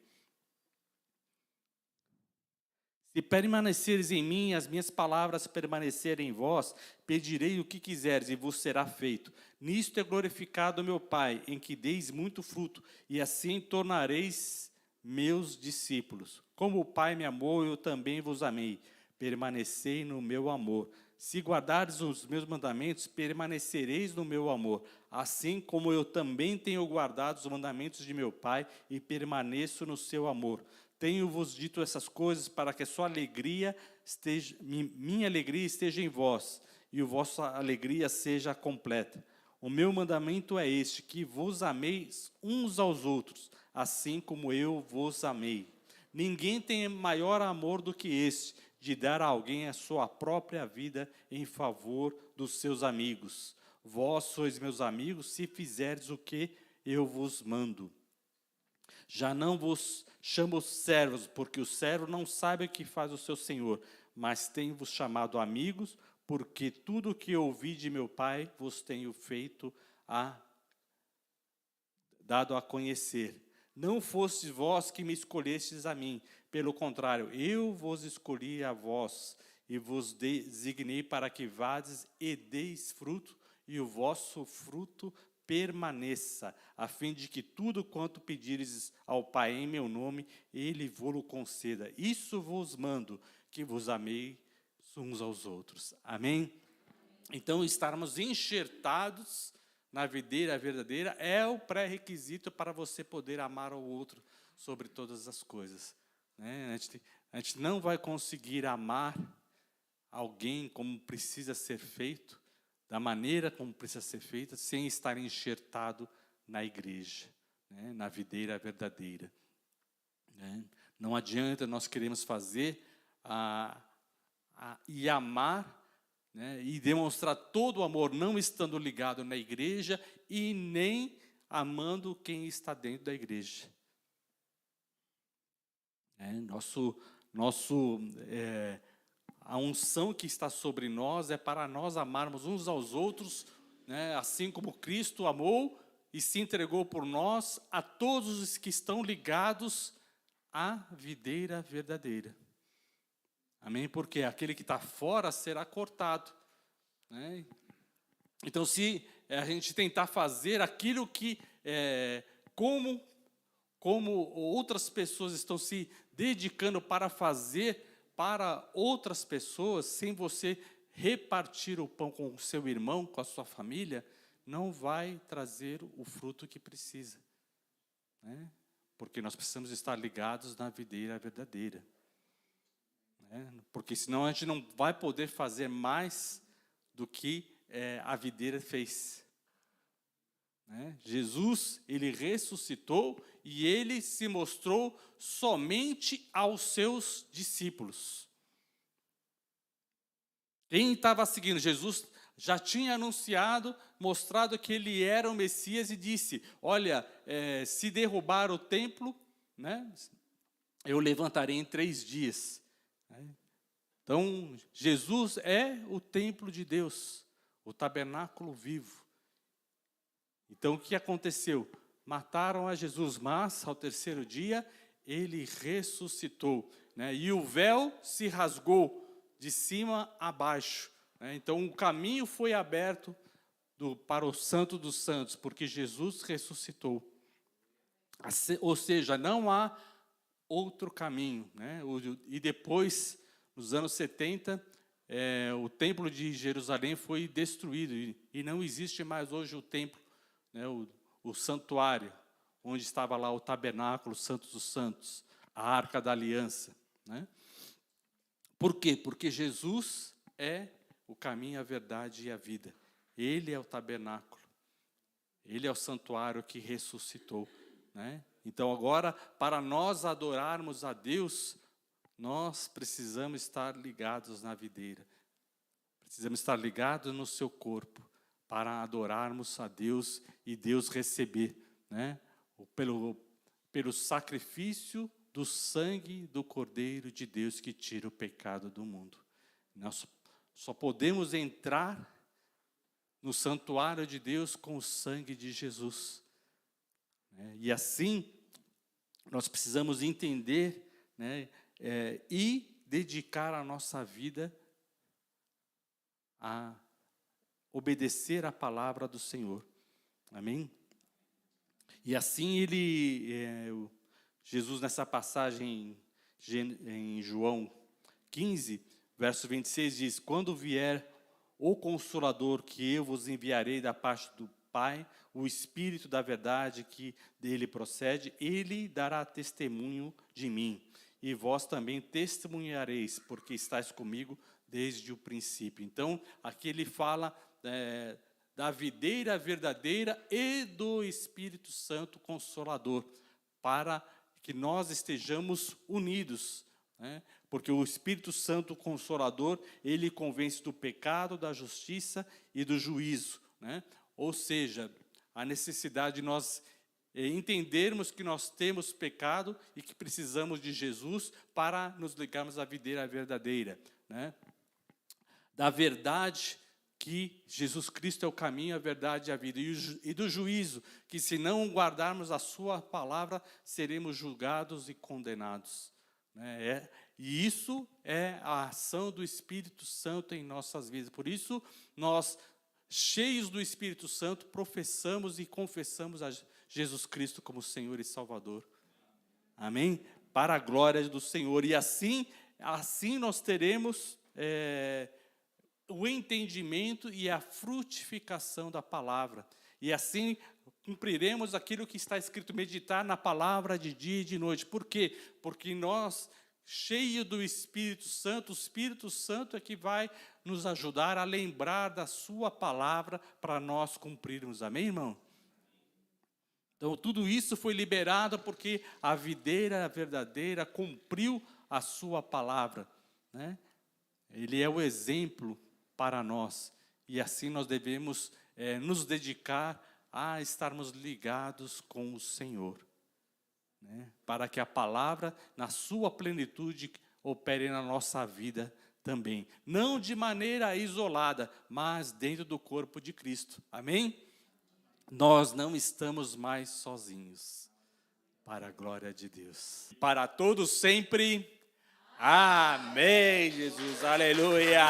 Se permaneceres em mim, as minhas palavras permanecerem em vós, pedirei o que quiseres e vos será feito. Nisto é glorificado o meu Pai, em que deis muito fruto, e assim tornareis meus discípulos. Como o Pai me amou, eu também vos amei. Permanecei no meu amor. Se guardares os meus mandamentos, permanecereis no meu amor, assim como eu também tenho guardado os mandamentos de meu Pai e permaneço no seu amor. Tenho-vos dito essas coisas para que a sua alegria esteja, minha alegria esteja em vós e a vossa alegria seja completa. O meu mandamento é este, que vos ameis uns aos outros, assim como eu vos amei. Ninguém tem maior amor do que este, de dar a alguém a sua própria vida em favor dos seus amigos. Vós sois meus amigos, se fizerdes o que eu vos mando. Já não vos chamo servos, porque o servo não sabe o que faz o seu senhor, mas tenho-vos chamado amigos, porque tudo o que ouvi de meu Pai vos tenho dado a conhecer. Não fostes vós que me escolhestes a mim, pelo contrário, eu vos escolhi a vós, e vos designei para que vades e deis fruto, e o vosso fruto permaneça, a fim de que tudo quanto pedires ao Pai em meu nome, Ele vos conceda. Isso vos mando, que vos amei uns aos outros. Amém? Então, estarmos enxertados na videira verdadeira é o pré-requisito para você poder amar o outro sobre todas as coisas. Né? A gente não vai conseguir amar alguém como precisa ser feito, da maneira como precisa ser feita, sem estar enxertado na igreja, né? Na videira verdadeira. Né? Não adianta nós queremos fazer e amar, né? E demonstrar todo o amor, não estando ligado na igreja e nem amando quem está dentro da igreja. A unção que está sobre nós é para nós amarmos uns aos outros, né, assim como Cristo amou e se entregou por nós, a todos os que estão ligados à videira verdadeira. Amém? Porque aquele que está fora será cortado. Né? Então, se a gente tentar fazer aquilo que, como outras pessoas estão se dedicando para fazer para outras pessoas, sem você repartir o pão com o seu irmão, com a sua família, não vai trazer o fruto que precisa. Né? Porque nós precisamos estar ligados na videira verdadeira. Né? Porque senão a gente não vai poder fazer mais do que a videira fez. Né? Jesus, ele ressuscitou e ele se mostrou somente aos seus discípulos. Quem estava seguindo? Jesus já tinha anunciado, mostrado que ele era o Messias e disse, olha, se derrubar o templo, né, eu levantarei em 3 dias. Então, Jesus é o templo de Deus, o tabernáculo vivo. Então, o que aconteceu? Mataram a Jesus, mas ao 3º dia, ele ressuscitou. Né? E o véu se rasgou de cima a baixo. Né? Então, o caminho foi aberto para o Santo dos Santos, porque Jesus ressuscitou. Ou seja, não há outro caminho. Né? E depois, nos anos 70, o templo de Jerusalém foi destruído, e não existe mais hoje o templo, né, o santuário, onde estava lá o tabernáculo, o Santo dos Santos, a Arca da Aliança. Né? Por quê? Porque Jesus é o caminho, a verdade e a vida. Ele é o tabernáculo. Ele é o santuário que ressuscitou. né? Então agora, para nós adorarmos a Deus, nós precisamos estar ligados na videira. Precisamos estar ligados no seu corpo para adorarmos a Deus e Deus receber, né? Pelo sacrifício do sangue do Cordeiro de Deus que tira o pecado do mundo. Nós só podemos entrar no santuário de Deus com o sangue de Jesus, né? E assim, nós precisamos entender, né, e dedicar a nossa vida a obedecer a palavra do Senhor. Amém? E assim Jesus nessa passagem em João 15, verso 26 diz: quando vier o Consolador que eu vos enviarei da parte do Pai, o Espírito da verdade que dele procede, ele dará testemunho de mim. E vós também testemunhareis, porque estáis comigo desde o princípio. Então, aqui ele fala da videira verdadeira e do Espírito Santo Consolador, para que nós estejamos unidos, né? Porque o Espírito Santo Consolador, ele convence do pecado, da justiça e do juízo, né? Ou seja, a necessidade de nós entendermos que nós temos pecado e que precisamos de Jesus para nos ligarmos à videira verdadeira, né? Da verdade que Jesus Cristo é o caminho, a verdade e a vida, e do juízo, que se não guardarmos a sua palavra, seremos julgados e condenados, né? E isso é a ação do Espírito Santo em nossas vidas. Por isso, nós, cheios do Espírito Santo, professamos e confessamos a Jesus Cristo como Senhor e Salvador. Amém? Para a glória do Senhor. E assim nós teremos o entendimento e a frutificação da palavra. E assim cumpriremos aquilo que está escrito, meditar na palavra de dia e de noite. Por quê? Porque nós, cheios do Espírito Santo, o Espírito Santo é que vai nos ajudar a lembrar da sua palavra para nós cumprirmos. Amém, irmão? Então, tudo isso foi liberado porque a videira verdadeira cumpriu a sua palavra, né? Ele é o exemplo para nós. E assim nós devemos nos dedicar a estarmos ligados com o Senhor, né? Para que a palavra, na sua plenitude, opere na nossa vida também. Não de maneira isolada, mas dentro do corpo de Cristo. Amém? Nós não estamos mais sozinhos, para a glória de Deus. Para todos sempre, amém, Jesus, aleluia.